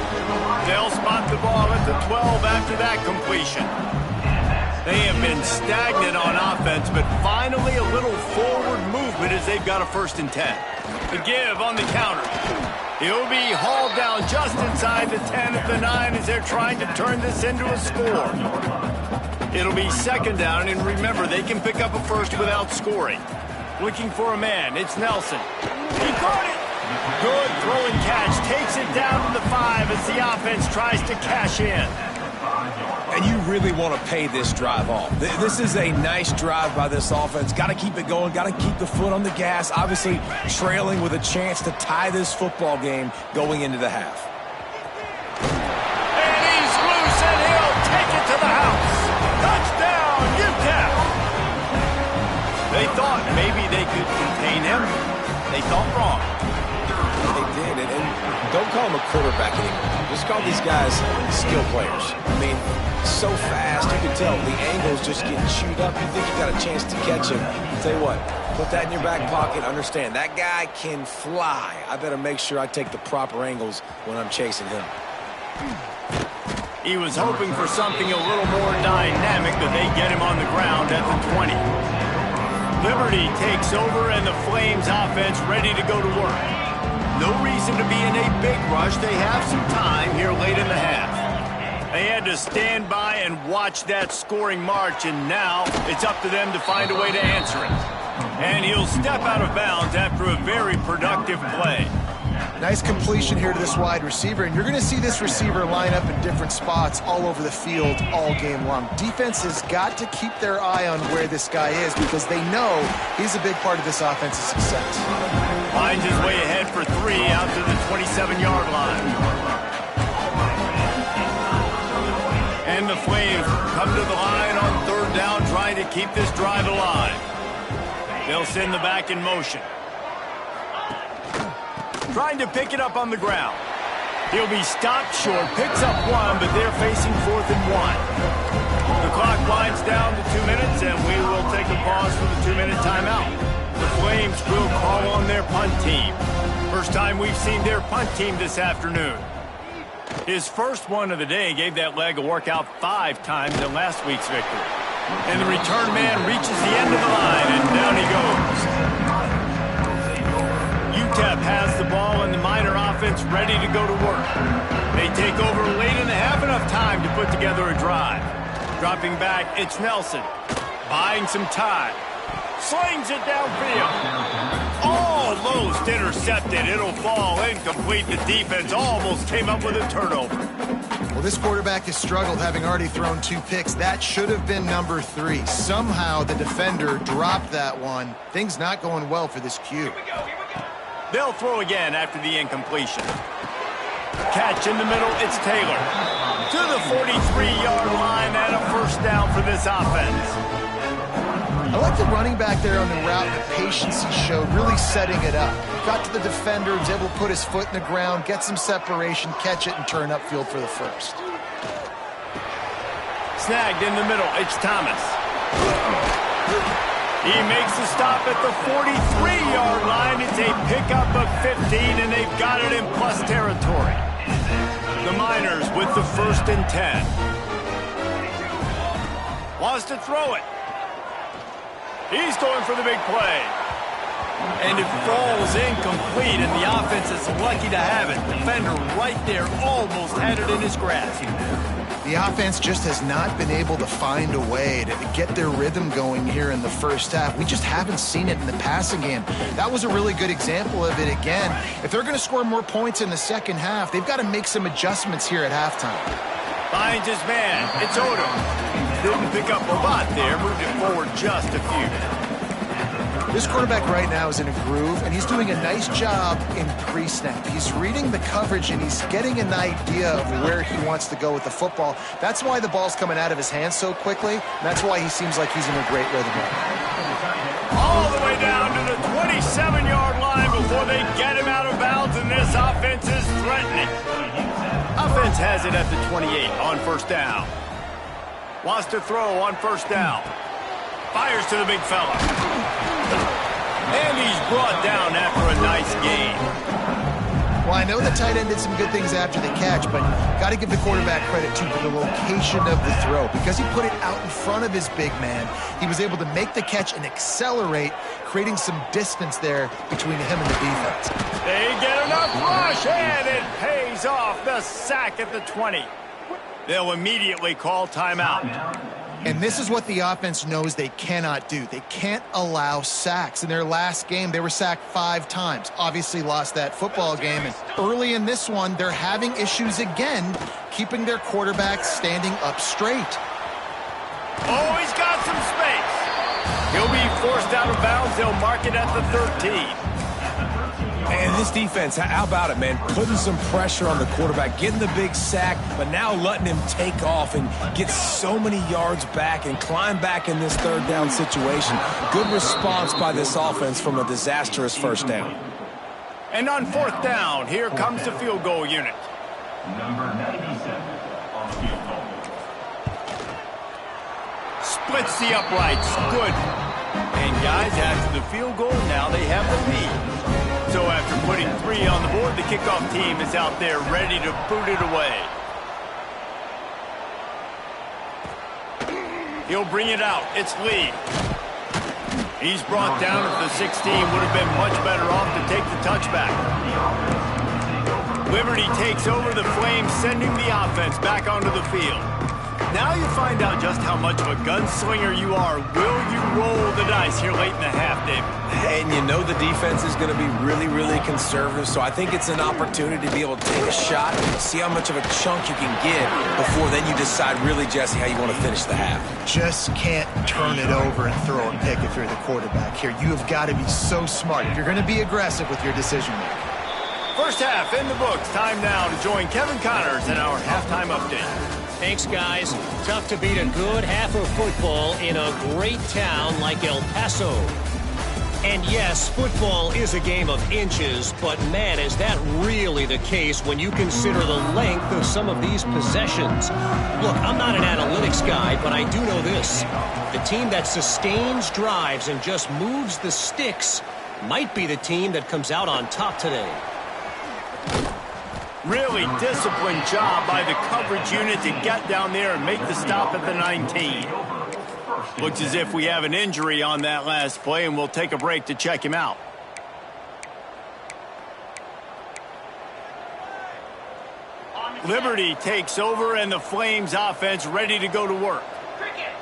They'll spot the ball at the 12 after that completion. They have been stagnant on offense, but finally a little forward movement as they've got a 1st and 10. The give on the counter. He'll be hauled down just inside the 10 at the 9 as they're trying to turn this into a score. It'll be 2nd down, and remember, they can pick up a 1st without scoring. Looking for a man, it's Nelson. He caught it! Good throw and catch, takes it down to the 5 as the offense tries to cash in. And you really want to pay this drive off. This is a nice drive by this offense. Got to keep it going. Got to keep the foot on the gas. Obviously, trailing with a chance to tie this football game going into the half. And he's loose, and he'll take it to the house. Touchdown, UTEP! They thought maybe they could contain him. They thought wrong. They did, and don't call him a quarterback anymore. Just call these guys skill players. I mean, so fast, you can tell the angle's just getting chewed up. You think you got a chance to catch him. Tell you what, put that in your back pocket. Understand, that guy can fly. I better make sure I take the proper angles when I'm chasing him. He was hoping for something a little more dynamic, but they get him on the ground at the 20. Liberty takes over, and the Flames offense ready to go to work. No reason to be in a big rush. They have some time here late in the half. They had to stand by and watch that scoring march, and now it's up to them to find a way to answer it. And he'll step out of bounds after a very productive play. Nice completion here to this wide receiver, and you're going to see this receiver line up in different spots all over the field all game long. Defense has got to keep their eye on where this guy is because they know he's a big part of this offense's success. Finds his way ahead for 3 out to the 27-yard line. And the Flames come to the line on 3rd down, trying to keep this drive alive. They'll send the back in motion. Trying to pick it up on the ground. He'll be stopped short, picks up 1, but they're facing 4th and 1. The clock winds down to 2 minutes, and we will take a pause for the 2-minute timeout. The Flames will call on their punt team. First time we've seen their punt team this afternoon. His first one of the day gave that leg a workout 5 times in last week's victory. And the return man reaches the end of the line, and down he goes. UTEP has the ball, and the Miner offense ready to go to work. They take over late in the half, enough time to put together a drive. Dropping back, it's Nelson. Buying some time. Slings it downfield. Almost intercepted. It'll fall incomplete. The defense almost came up with a turnover. Well, this quarterback has struggled, having already thrown 2 picks. That should have been number 3. Somehow the defender dropped that one. Things not going well for this Q. They'll throw again after the incompletion. Catch in the middle, it's Taylor. To the 43-yard line and a first down for this offense. I like the running back there on the route, the patience he showed, really setting it up. Got to the defender, was able to put his foot in the ground, get some separation, catch it, and turn upfield for the first. Snagged in the middle, it's Thomas. He makes the stop at the 43-yard line. It's a pickup of 15, and they've got it in plus territory. The Miners with the 1st and 10. Wants to throw it. He's going for the big play. And it falls incomplete, and the offense is lucky to have it. Defender right there almost had it in his grasp. The offense just has not been able to find a way to get their rhythm going here in the first half. We just haven't seen it in the passing game. That was a really good example of it again. If they're going to score more points in the second half, they've got to make some adjustments here at halftime. Finds his man. It's Odom. Didn't pick up a lot there. Moved it forward just a few. This quarterback right now is in a groove, and he's doing a nice job in pre-snap. He's reading the coverage, and he's getting an idea of where he wants to go with the football. That's why the ball's coming out of his hands so quickly, and that's why he seems like he's in a great rhythm. All the way down to the 27-yard line before they get him out of bounds, and this offense is threatening. Offense has it at the 28 on first down. Wants to throw on first down. Fires to the big fella. And he's brought down after a nice gain. Well, I know the tight end did some good things after the catch, but got to give the quarterback credit, too, for the location of the throw. Because he put it out in front of his big man, he was able to make the catch and accelerate, creating some distance there between him and the defense. They get enough rush, and it pays off. The sack at the 20. They'll immediately call timeout. And this is what the offense knows they cannot do. They can't allow sacks. In their last game, they were sacked 5 times. Obviously lost that football game. And early in this one, they're having issues again, keeping their quarterback standing up straight. Oh, he's got some space. He'll be forced out of bounds. They'll mark it at the 13. And this defense, how about it, man? Putting some pressure on the quarterback, getting the big sack, but now letting him take off and get so many yards back and climb back in this third down situation. Good response by this offense from a disastrous first down. And on fourth down, here comes the field goal unit. Number 97 on the field goal. Splits the uprights. Good. And guys, after the field goal, now they have the lead. So after putting 3 on the board, the kickoff team is out there ready to boot it away. He'll bring it out. It's Lee. He's brought down at the 16. Would have been much better off to take the touchback. Liberty takes over the Flames, sending the offense back onto the field. Now you find out just how much of a gunslinger you are. Will you roll the dice here late in the half, David? And you know the defense is going to be really, really conservative, so I think it's an opportunity to be able to take a shot, see how much of a chunk you can get before then you decide really, Jesse, how you want to finish the half. Just can't turn it over and throw a pick if you're the quarterback here. You have got to be so smart if you're going to be aggressive with your decision-making. First half in the books. Time now to join Kevin Connors in our halftime update. Thanks, guys. Tough to beat a good half of football in a great town like El Paso. And yes, football is a game of inches, but man, is that really the case when you consider the length of some of these possessions. Look, I'm not an analytics guy, but I do know this. The team that sustains drives and just moves the sticks might be the team that comes out on top today. Really disciplined job by the coverage unit to get down there and make the stop at the 19. Looks as if we have an injury on that last play, and we'll take a break to check him out. Liberty takes over, and the Flames offense ready to go to work.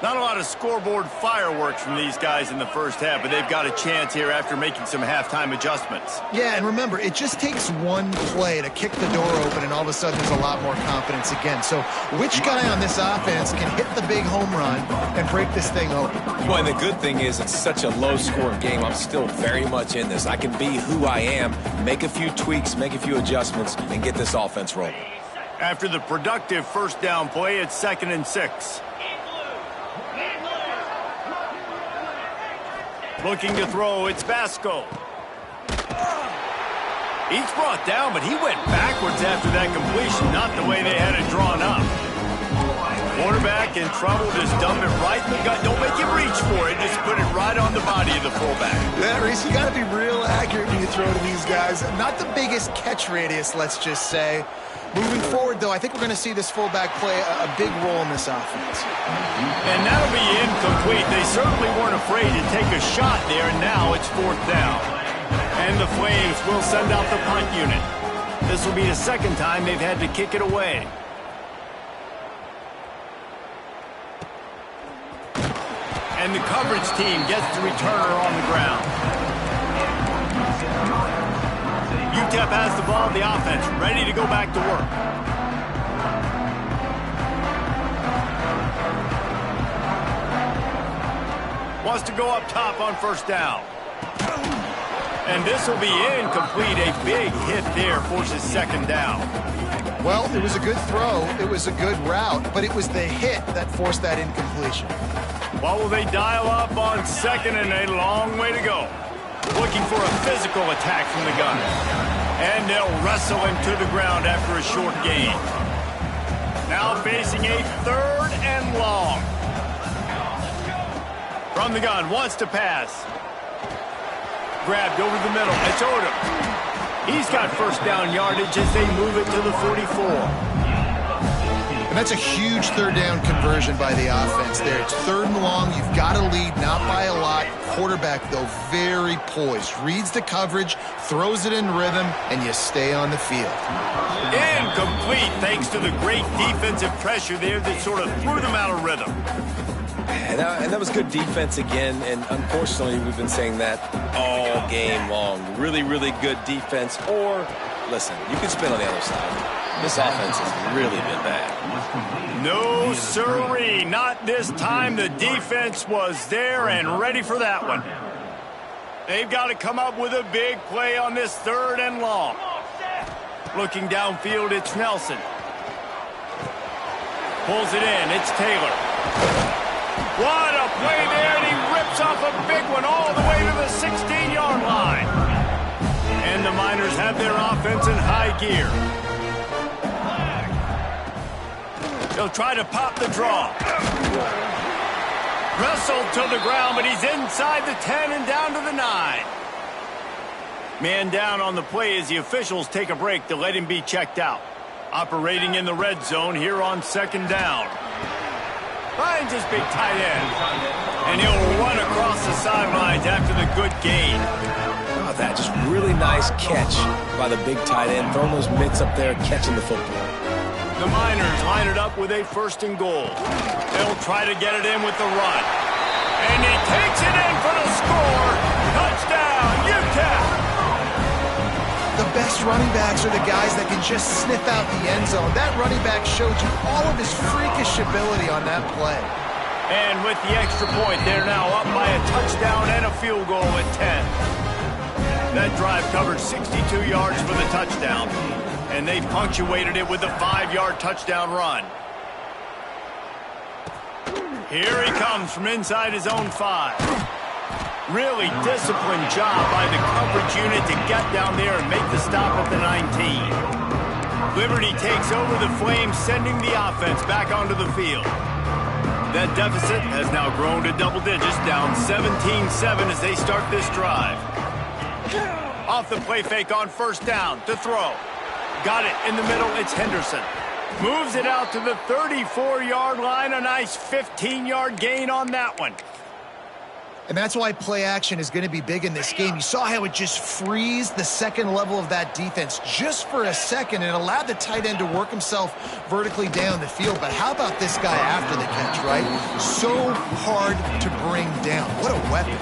Not a lot of scoreboard fireworks from these guys in the first half, but they've got a chance here after making some halftime adjustments. Yeah, and remember, it just takes one play to kick the door open, and all of a sudden there's a lot more confidence again. So which guy on this offense can hit the big home run and break this thing open? Well, and the good thing is it's such a low-scoring game. I'm still very much in this. I can be who I am, make a few tweaks, make a few adjustments, and get this offense rolling. After the productive first down play, it's 2nd and 6. Looking to throw, it's Vasco. He's brought down, but he went backwards after that completion, not the way they had it drawn up. Quarterback in trouble, just dump it right in the gut. Don't make him reach for it, just put it right on the body of the fullback. Yeah, Reese, you got to be real accurate when you throw to these guys. Not the biggest catch radius, let's just say. Moving forward, though, I think we're going to see this fullback play a big role in this offense. And that'll be incomplete. They certainly weren't afraid to take a shot there, and now it's 4th down. And the Flames will send out the punt unit. This will be the second time they've had to kick it away. And the coverage team gets the returner on the ground. UTEP has the ball, the offense ready to go back to work. Wants to go up top on first down. And this will be incomplete. A big hit there forces 2nd down. Well, it was a good throw. It was a good route, but it was the hit that forced that incompletion. What will they dial up on 2nd and a long way to go? Looking for a physical attack from the gun. And they'll wrestle him to the ground after a short gain. Now facing a 3rd and long. From the gun, wants to pass. Grabbed over the middle. It's Odom. He's got first down yardage as they move it to the 44. And that's a huge 3rd down conversion by the offense there. It's 3rd and long. You've got to lead, not by a lot. Quarterback, though, very poised. Reads the coverage, throws it in rhythm, and you stay on the field. Incomplete thanks to the great defensive pressure there that sort of threw them out of rhythm. And that was good defense again, and unfortunately we've been saying that all game long. Really, really good defense, or, listen, you can spin on the other side. This offense has really been bad. No, sirree. Not this time. The defense was there and ready for that one. They've got to come up with a big play on this 3rd and long. Looking downfield, it's Nelson. Pulls it in. It's Taylor. What a play there, and he rips off a big one all the way to the 16-yard line. And the Miners have their offense in high gear. They'll try to pop the draw. Wrestled to the ground, but he's inside the 10 and down to the 9. Man down on the play as the officials take a break to let him be checked out. Operating in the red zone here on 2nd down. Finds his big tight end. And he'll run across the sidelines after the good gain. How about that? Just really nice catch by the big tight end. Throwing those mitts up there, catching the football. The Miners line it up with a 1st and goal. They'll try to get it in with the run. And he takes it in for the score. Touchdown, UTEP! The best running backs are the guys that can just sniff out the end zone. That running back showed you all of his freakish ability on that play. And with the extra point, they're now up by a touchdown and a field goal at 10. That drive covered 62 yards for the touchdown. And they punctuated it with a 5-yard touchdown run. Here he comes from inside his own 5. Really disciplined job by the coverage unit to get down there and make the stop at the 19. Liberty takes over the Flames, sending the offense back onto the field. That deficit has now grown to double digits, down 17-7 as they start this drive. Off the play fake on first down to throw. Got it in the middle, it's Henderson. Moves it out to the 34-yard line, a nice 15-yard gain on that one. And that's why play action is going to be big in this game. You saw how it just frees the second level of that defense just for a second and allowed the tight end to work himself vertically down the field. But how about this guy after the catch, right? So hard to bring down. What a weapon.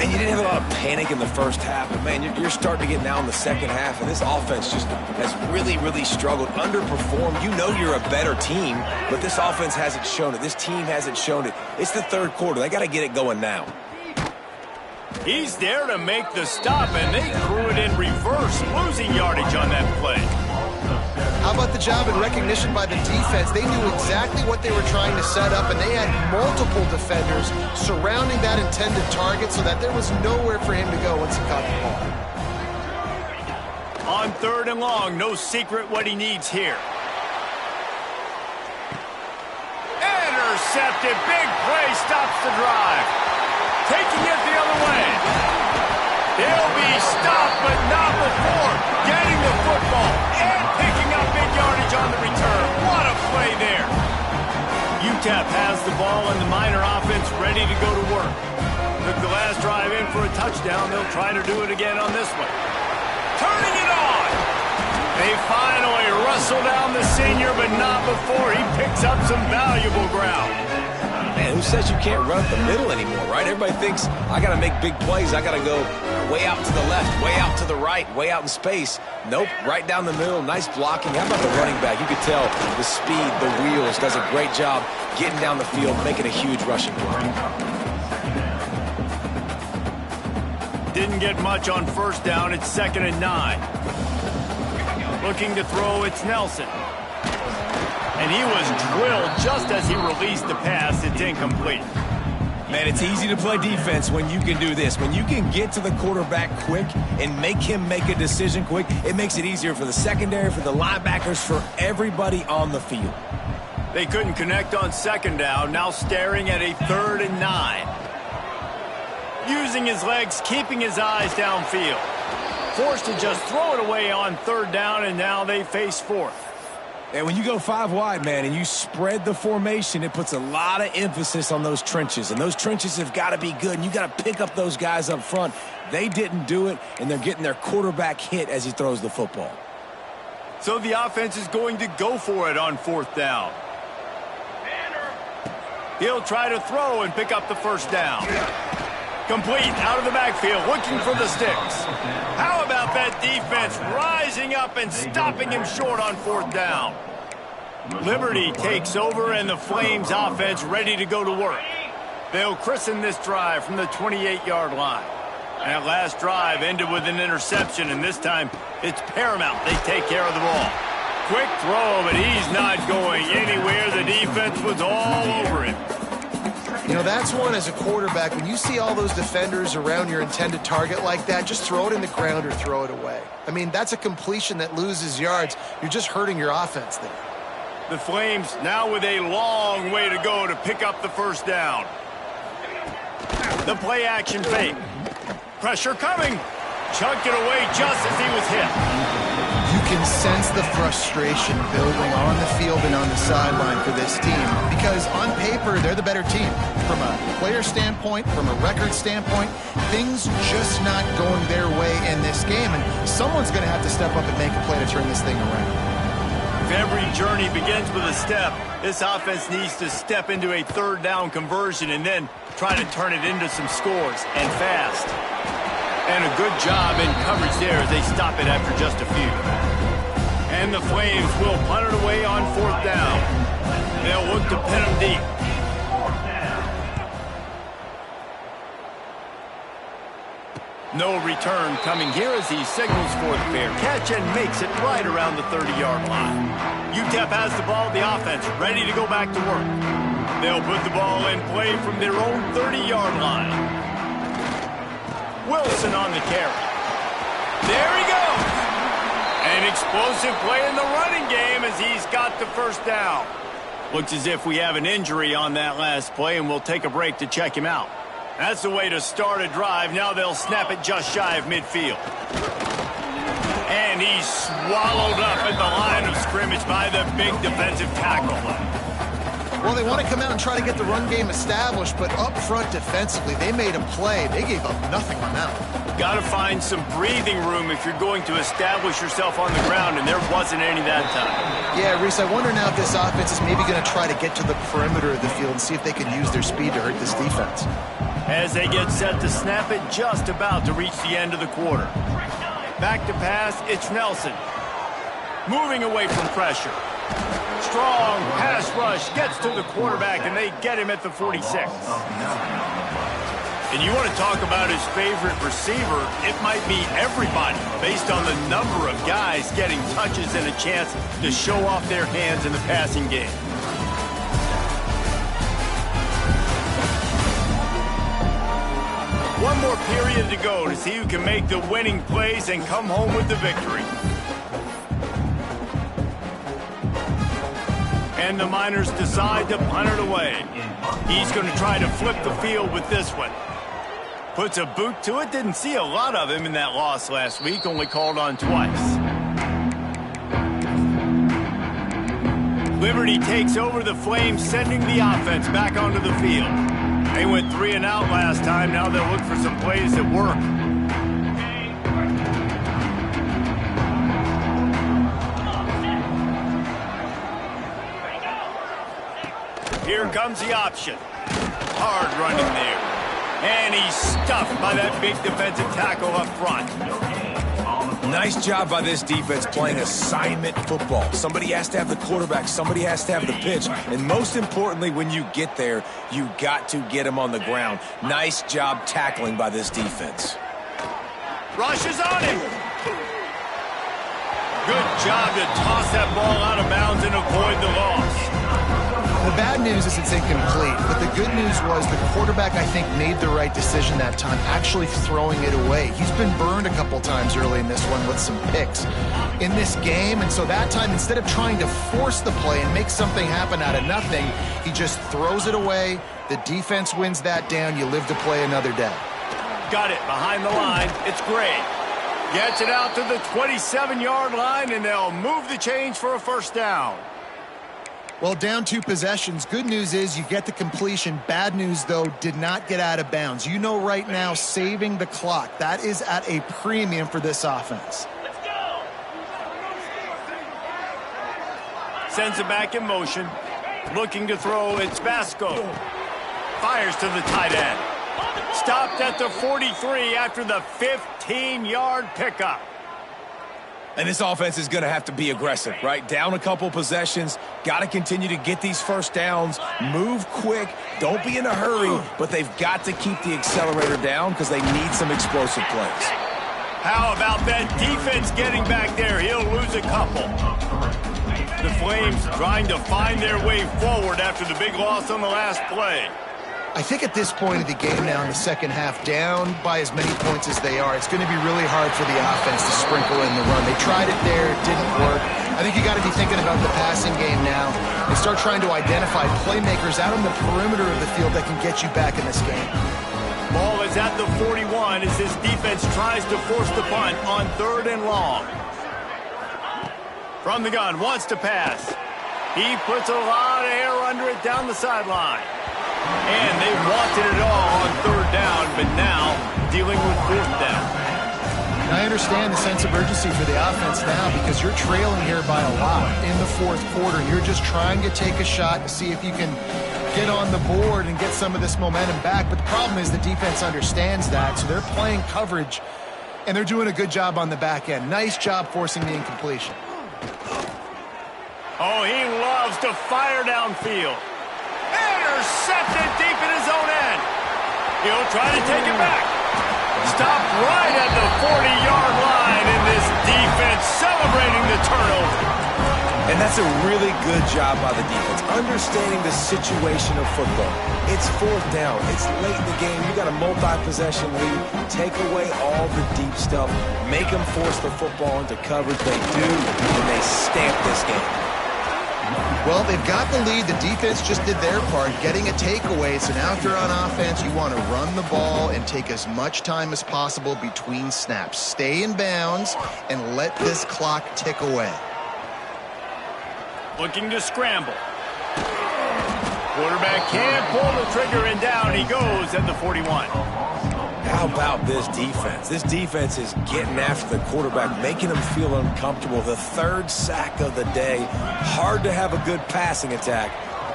And you didn't have a lot of panic in the first half, but, man, you're starting to get now in the second half, and this offense just has really, really struggled, underperformed. You know you're a better team, but this offense hasn't shown it. This team hasn't shown it. It's the third quarter. They got to get it going now. He's there to make the stop, and they threw it in reverse, losing yardage on that play. How about the job and recognition by the defense? They knew exactly what they were trying to set up, and they had multiple defenders surrounding that intended target so that there was nowhere for him to go once he caught the ball. On 3rd and long, no secret what he needs here. Intercepted, big play, stops the drive. Taking it the other way. They'll be stopped, but not before getting the football and picking up big yardage on the return. What a play there. UTEP has the ball and the Miner offense ready to go to work. Took the last drive in for a touchdown. They'll try to do it again on this one. Turning it on. They finally wrestle down the senior, but not before he picks up some valuable ground. Man, who says you can't run up the middle anymore, right? Everybody thinks, I got to make big plays. I got to go way out to the left, way out to the right, way out in space. Nope, right down the middle. Nice blocking. How about the running back? You could tell the speed, the wheels, does a great job getting down the field, making a huge rushing play. Didn't get much on 1st down. It's 2nd and 9. Looking to throw, it's Nelson. And he was drilled just as he released the pass. It's incomplete. Man, it's easy to play defense when you can do this. When you can get to the quarterback quick and make him make a decision quick, it makes it easier for the secondary, for the linebackers, for everybody on the field. They couldn't connect on 2nd down. Now staring at a 3rd and 9. Using his legs, keeping his eyes downfield. Forced to just throw it away on 3rd down, and now they face 4th. And when you go 5 wide, man, and you spread the formation, it puts a lot of emphasis on those trenches. And those trenches have got to be good, and you got to pick up those guys up front. They didn't do it, and they're getting their quarterback hit as he throws the football. So the offense is going to go for it on 4th down. He'll try to throw and pick up the 1st down. Complete out of the backfield, looking for the sticks. How about that defense rising up and stopping him short on 4th down? Liberty takes over, and the Flames offense ready to go to work. They'll christen this drive from the 28-yard line. And that last drive ended with an interception, and this time it's paramount they take care of the ball. Quick throw, but he's not going anywhere. The defense was all over him. You know, that's one as a quarterback. When you see all those defenders around your intended target like that, just throw it in the ground or throw it away. I mean, that's a completion that loses yards. You're just hurting your offense there. The Flames now with a long way to go to pick up the 1st down. The play action fake. Pressure coming. Chunked it away just as he was hit. You can sense the frustration building on the field and on the sideline for this team because on paper, they're the better team. From a player standpoint, from a record standpoint, things just not going their way in this game, and someone's going to have to step up and make a play to turn this thing around. If every journey begins with a step, this offense needs to step into a 3rd down conversion and then try to turn it into some scores, and fast. And a good job in coverage there as they stop it after just a few. And the Flames will punt it away on 4th down. They'll look to pin them deep. No return coming here as he signals for the fair catch and makes it right around the 30-yard line. UTEP has the ball, the offense ready to go back to work. They'll put the ball in play from their own 30-yard line. Wilson on the carry. There he goes. An explosive play in the running game as he's got the 1st down. Looks as if we have an injury on that last play, and we'll take a break to check him out. That's the way to start a drive. Now they'll snap it just shy of midfield. And he's swallowed up at the line of scrimmage by the big defensive tackle. Well, they want to come out and try to get the run game established, but up front defensively, they made a play. They gave up nothing on that one. Got to find some breathing room if you're going to establish yourself on the ground, and there wasn't any that time. Yeah, Reese, I wonder now if this offense is maybe going to try to get to the perimeter of the field and see if they can use their speed to hurt this defense. As they get set to snap it, just about to reach the end of the quarter. Back to pass, it's Nelson. Moving away from pressure. Strong pass rush gets to the quarterback, and they get him at the 46. And you want to talk about his favorite receiver, it might be everybody based on the number of guys getting touches and a chance to show off their hands in the passing game. One more period to go to see who can make the winning plays and come home with the victory. And the Miners decide to punt it away. He's going to try to flip the field with this one. Puts a boot to it. Didn't see a lot of him in that loss last week. Only called on twice. Liberty takes over the Flames, sending the offense back onto the field. They went 3 and out last time. Now they'll look for some plays that work. Here comes the option. Hard running there. And he's stuffed by that big defensive tackle up front. Nice job by this defense playing assignment football. Somebody has to have the quarterback. Somebody has to have the pitch. And most importantly, when you get there, you got to get him on the ground. Nice job tackling by this defense. Rushes on him. Good job to toss that ball out of bounds and avoid the loss. The bad news is it's incomplete, but the good news was the quarterback, I think, made the right decision that time, actually throwing it away. He's been burned a couple times early in this one with some picks in this game, and so that time, instead of trying to force the play and make something happen out of nothing, he just throws it away. The defense wins that down. You live to play another day. Got it behind the line. It's great. Gets it out to the 27-yard line, and they'll move the chains for a first down. Well, down 2 possessions. Good news is you get the completion. Bad news, though, did not get out of bounds. You know right now, saving the clock, that is at a premium for this offense. Let's go. Sends it back in motion. Looking to throw, it's Vasco. Fires to the tight end. Stopped at the 43 after the 15-yard pickup. And this offense is going to have to be aggressive, right? Down a couple possessions, got to continue to get these first downs, move quick, don't be in a hurry, but they've got to keep the accelerator down because they need some explosive plays. How about that defense getting back there? He'll lose a couple. The Flames trying to find their way forward after the big loss on the last play. I think at this point of the game now in the second half, down by as many points as they are, it's going to be really hard for the offense to sprinkle in the run. They tried it there, it didn't work. I think you got to be thinking about the passing game now and start trying to identify playmakers out on the perimeter of the field that can get you back in this game. Ball is at the 41 as this defense tries to force the punt on 3rd and long. From the gun, wants to pass. He puts a lot of air under it down the sideline. And they wanted it all on 3rd down, but now dealing with 4th down. And I understand the sense of urgency for the offense now because you're trailing here by a lot in the 4th quarter. You're just trying to take a shot to see if you can get on the board and get some of this momentum back. But the problem is the defense understands that, so they're playing coverage, and they're doing a good job on the back end. Nice job forcing the incompletion. Oh, he loves to fire downfield. Intercepted deep in his own end. He'll try to take it back. Stopped right at the 40-yard line, and this defense celebrating the turnover. And that's a really good job by the defense, understanding the situation of football. It's 4th down. It's late in the game. You got a multi-possession lead. Take away all the deep stuff. Make them force the football into coverage. They do, and they stamp this game. Well, they've got the lead. The defense just did their part, getting a takeaway. So now if you're on offense, you want to run the ball and take as much time as possible between snaps. Stay in bounds and let this clock tick away. Looking to scramble. Quarterback can't pull the trigger, and down he goes at the 41. How about this defense? This defense is getting after the quarterback, making him feel uncomfortable. The third sack of the day. Hard to have a good passing attack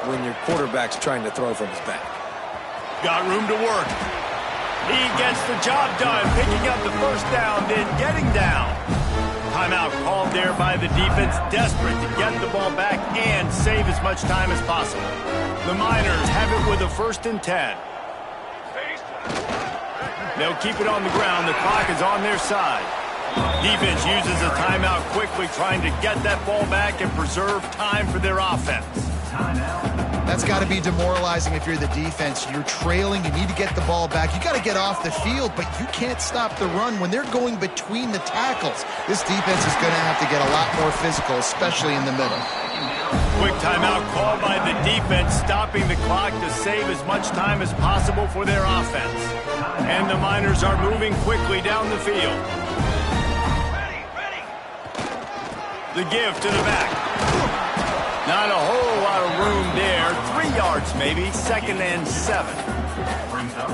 when your quarterback's trying to throw from his back. Got room to work. He gets the job done, picking up the first down, then getting down. Timeout called there by the defense, desperate to get the ball back and save as much time as possible. The Miners have it with a 1st and 10. They'll keep it on the ground. The clock is on their side. Defense uses a timeout quickly, trying to get that ball back and preserve time for their offense. That's got to be demoralizing if you're the defense. You're trailing. You need to get the ball back. You got to get off the field, but you can't stop the run when they're going between the tackles. This defense is going to have to get a lot more physical, especially in the middle. Quick timeout called by the defense, stopping the clock to save as much time as possible for their offense. And the Miners are moving quickly down the field. The give to the back. Not a whole lot of room there. 3 yards maybe, 2nd and 7.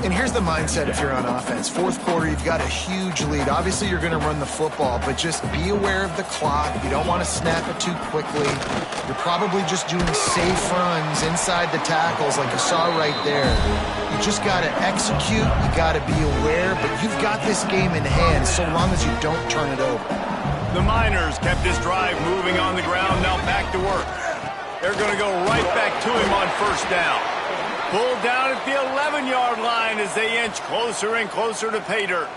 And here's the mindset if you're on offense. 4th quarter, you've got a huge lead. Obviously, you're going to run the football, but just be aware of the clock. You don't want to snap it too quickly. You're probably just doing safe runs inside the tackles like you saw right there. You just got to execute. You got to be aware, but you've got this game in hand so long as you don't turn it over. The Miners kept this drive moving on the ground, now back to work. They're going to go right back to him on 1st down. Pulled down at the 11-yard line as they inch closer and closer to pay dirt.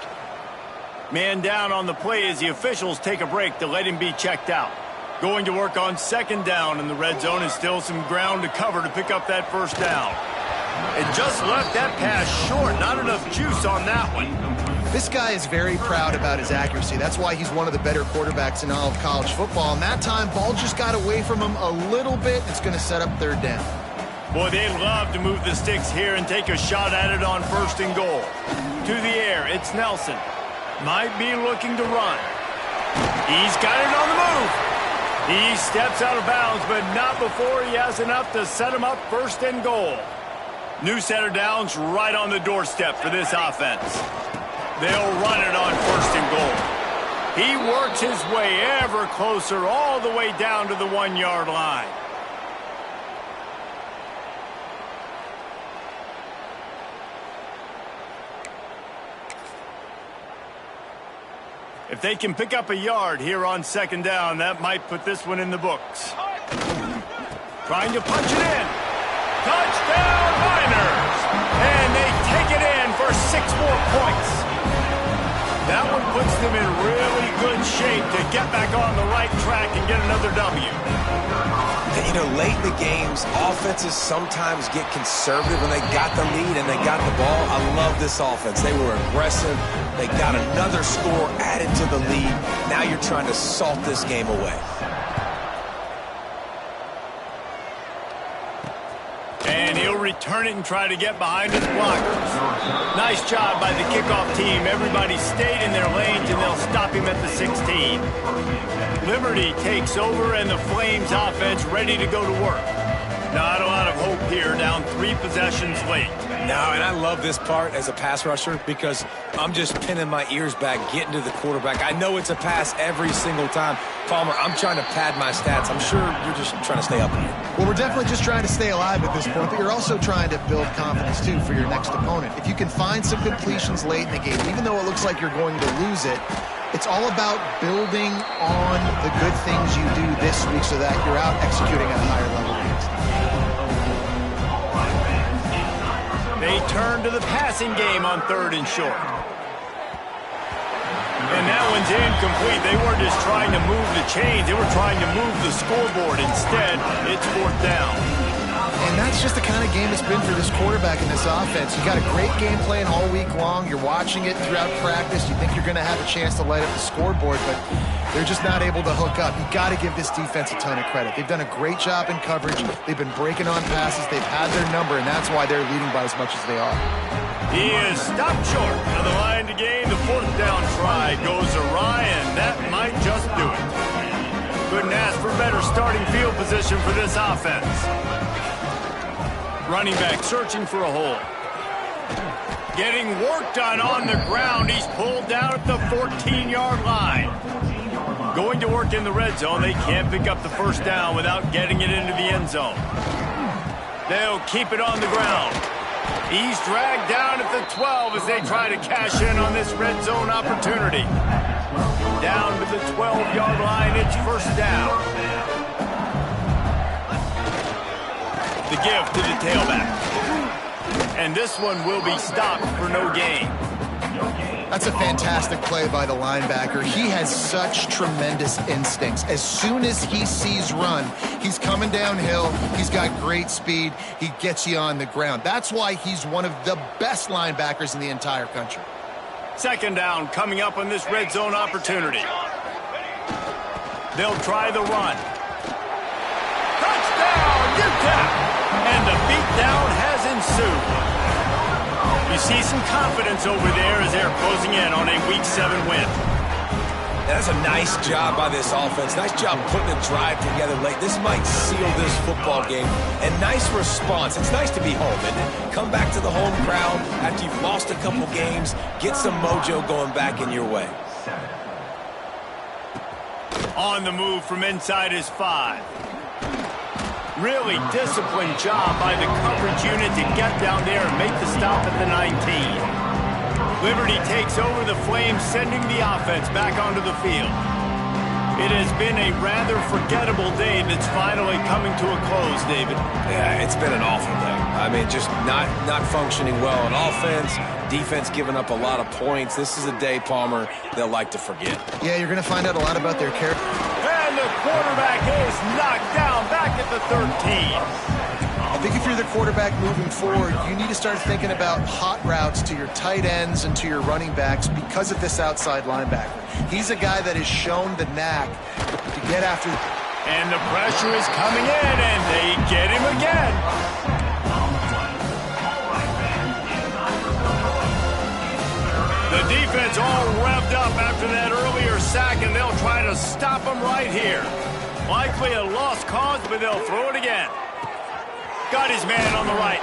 Man down on the play as the officials take a break to let him be checked out. Going to work on 2nd down, and the red zone is still some ground to cover to pick up that 1st down. It just left that pass short. Not enough juice on that one. This guy is very proud about his accuracy. That's why he's one of the better quarterbacks in all of college football. And that time, ball just got away from him a little bit. It's going to set up 3rd down. Boy, they'd love to move the sticks here and take a shot at it on 1st and goal. To the air, it's Nelson. Might be looking to run. He's got it on the move. He steps out of bounds, but not before he has enough to set him up 1st and goal. New set of downs right on the doorstep for this offense. They'll run it on 1st and goal. He works his way ever closer all the way down to the 1-yard line. If they can pick up a yard here on 2nd down, that might put this one in the books. Trying to punch it in. Touchdown, Miners! And they take it in for 6 more points. That one puts them in really good shape to get back on the right track and get another W. You know, late in the games, offenses sometimes get conservative when they got the lead and they got the ball. I love this offense. They were aggressive. They got another score added to the lead. Now you're trying to salt this game away. And he'll return it and try to get behind his blockers. Nice job by the kickoff team. Everybody stayed in their lanes, and they'll stop him at the 16. Liberty takes over, and the Flames offense ready to go to work. Not a lot of hope here, down 3 possessions late. No, and I love this part as a pass rusher because I'm just pinning my ears back, getting to the quarterback. I know it's a pass every single time. Palmer, I'm trying to pad my stats. I'm sure you're just trying to stay up here. Well, we're definitely just trying to stay alive at this point, but you're also trying to build confidence, too, for your next opponent. If you can find some completions late in the game, even though it looks like you're going to lose it, it's all about building on the good things you do this week so that you're out executing at a higher level next. They turn to the passing game on 3rd and short. And that one's incomplete. They weren't just trying to move the chains. They were trying to move the scoreboard. Instead, it's 4th down. And that's just the kind of game it's been for this quarterback in this offense. You got a great game plan all week long. You're watching it throughout practice. You think you're going to have a chance to light up the scoreboard, but they're just not able to hook up. You got to give this defense a ton of credit. They've done a great job in coverage. They've been breaking on passes. They've had their number, and that's why they're leading by as much as they are. He is stopped short of the line to gain. The 4th down try goes awry, and that might just do it. Couldn't ask for better starting field position for this offense. Running back searching for a hole. Getting work done on the ground. He's pulled down at the 14-yard line. Going to work in the red zone. They can't pick up the first down without getting it into the end zone. They'll keep it on the ground. He's dragged down at the 12 as they try to cash in on this red zone opportunity. Down to the 12-yard line. It's first down. The give to the tailback. And this one will be stopped for no gain. That's a fantastic play by the linebacker. He has such tremendous instincts. As soon as he sees run, he's coming downhill. He's got great speed. He gets you on the ground. That's why he's one of the best linebackers in the entire country. Second down coming up on this red zone opportunity. They'll try the run. Touchdown, UTEP! And the beatdown has ensued. You see some confidence over there as they're closing in on a Week 7 win. That's a nice job by this offense. Nice job putting a drive together late. This might seal this football game. And nice response. It's nice to be home, isn't it? Come back to the home crowd after you've lost a couple games. Get some mojo going back in your way. On the move from inside his 5. Really disciplined job by the coverage unit to get down there and make the stop at the 19. Liberty takes over the Flames, sending the offense back onto the field. It has been a rather forgettable day that's finally coming to a close, David. Yeah, it's been an awful day. I mean, just not functioning well on offense. Defense giving up a lot of points. This is a day, Palmer, they'll like to forget. Yeah, you're going to find out a lot about their character. And the quarterback is knocked down back at the 13. I think if you're the quarterback moving forward, you need to start thinking about hot routes to your tight ends and to your running backs because of this outside linebacker. He's a guy that has shown the knack to get after. And the pressure is coming in, and they get him again. The defense all revved up after that earlier sack, and they'll try to stop him right here. Likely a lost cause, but they'll throw it again. Got his man on the right.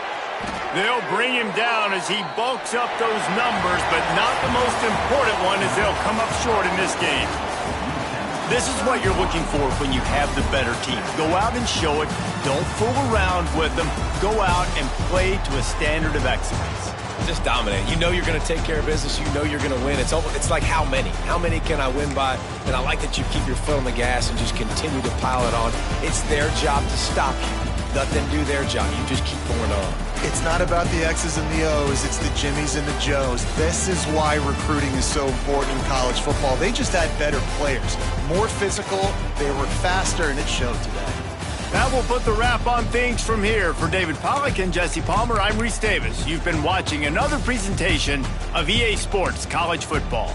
They'll bring him down as he bulks up those numbers, but not the most important one as they'll come up short in this game. This is what you're looking for when you have the better team. Go out and show it. Don't fool around with them. Go out and play to a standard of excellence. Just dominate. You know you're going to take care of business. You know you're going to win. It's like how many? How many can I win by? And I like that you keep your foot on the gas and just continue to pile it on. It's their job to stop you. Let them do their job. You just keep going on. It's not about the X's and the O's. It's the Jimmies and the Joes. This is why recruiting is so important in college football. They just had better players. More physical. They were faster, and it showed today. That will put the wrap on things from here. For David Pollack and Jesse Palmer, I'm Reese Davis. You've been watching another presentation of EA Sports College Football.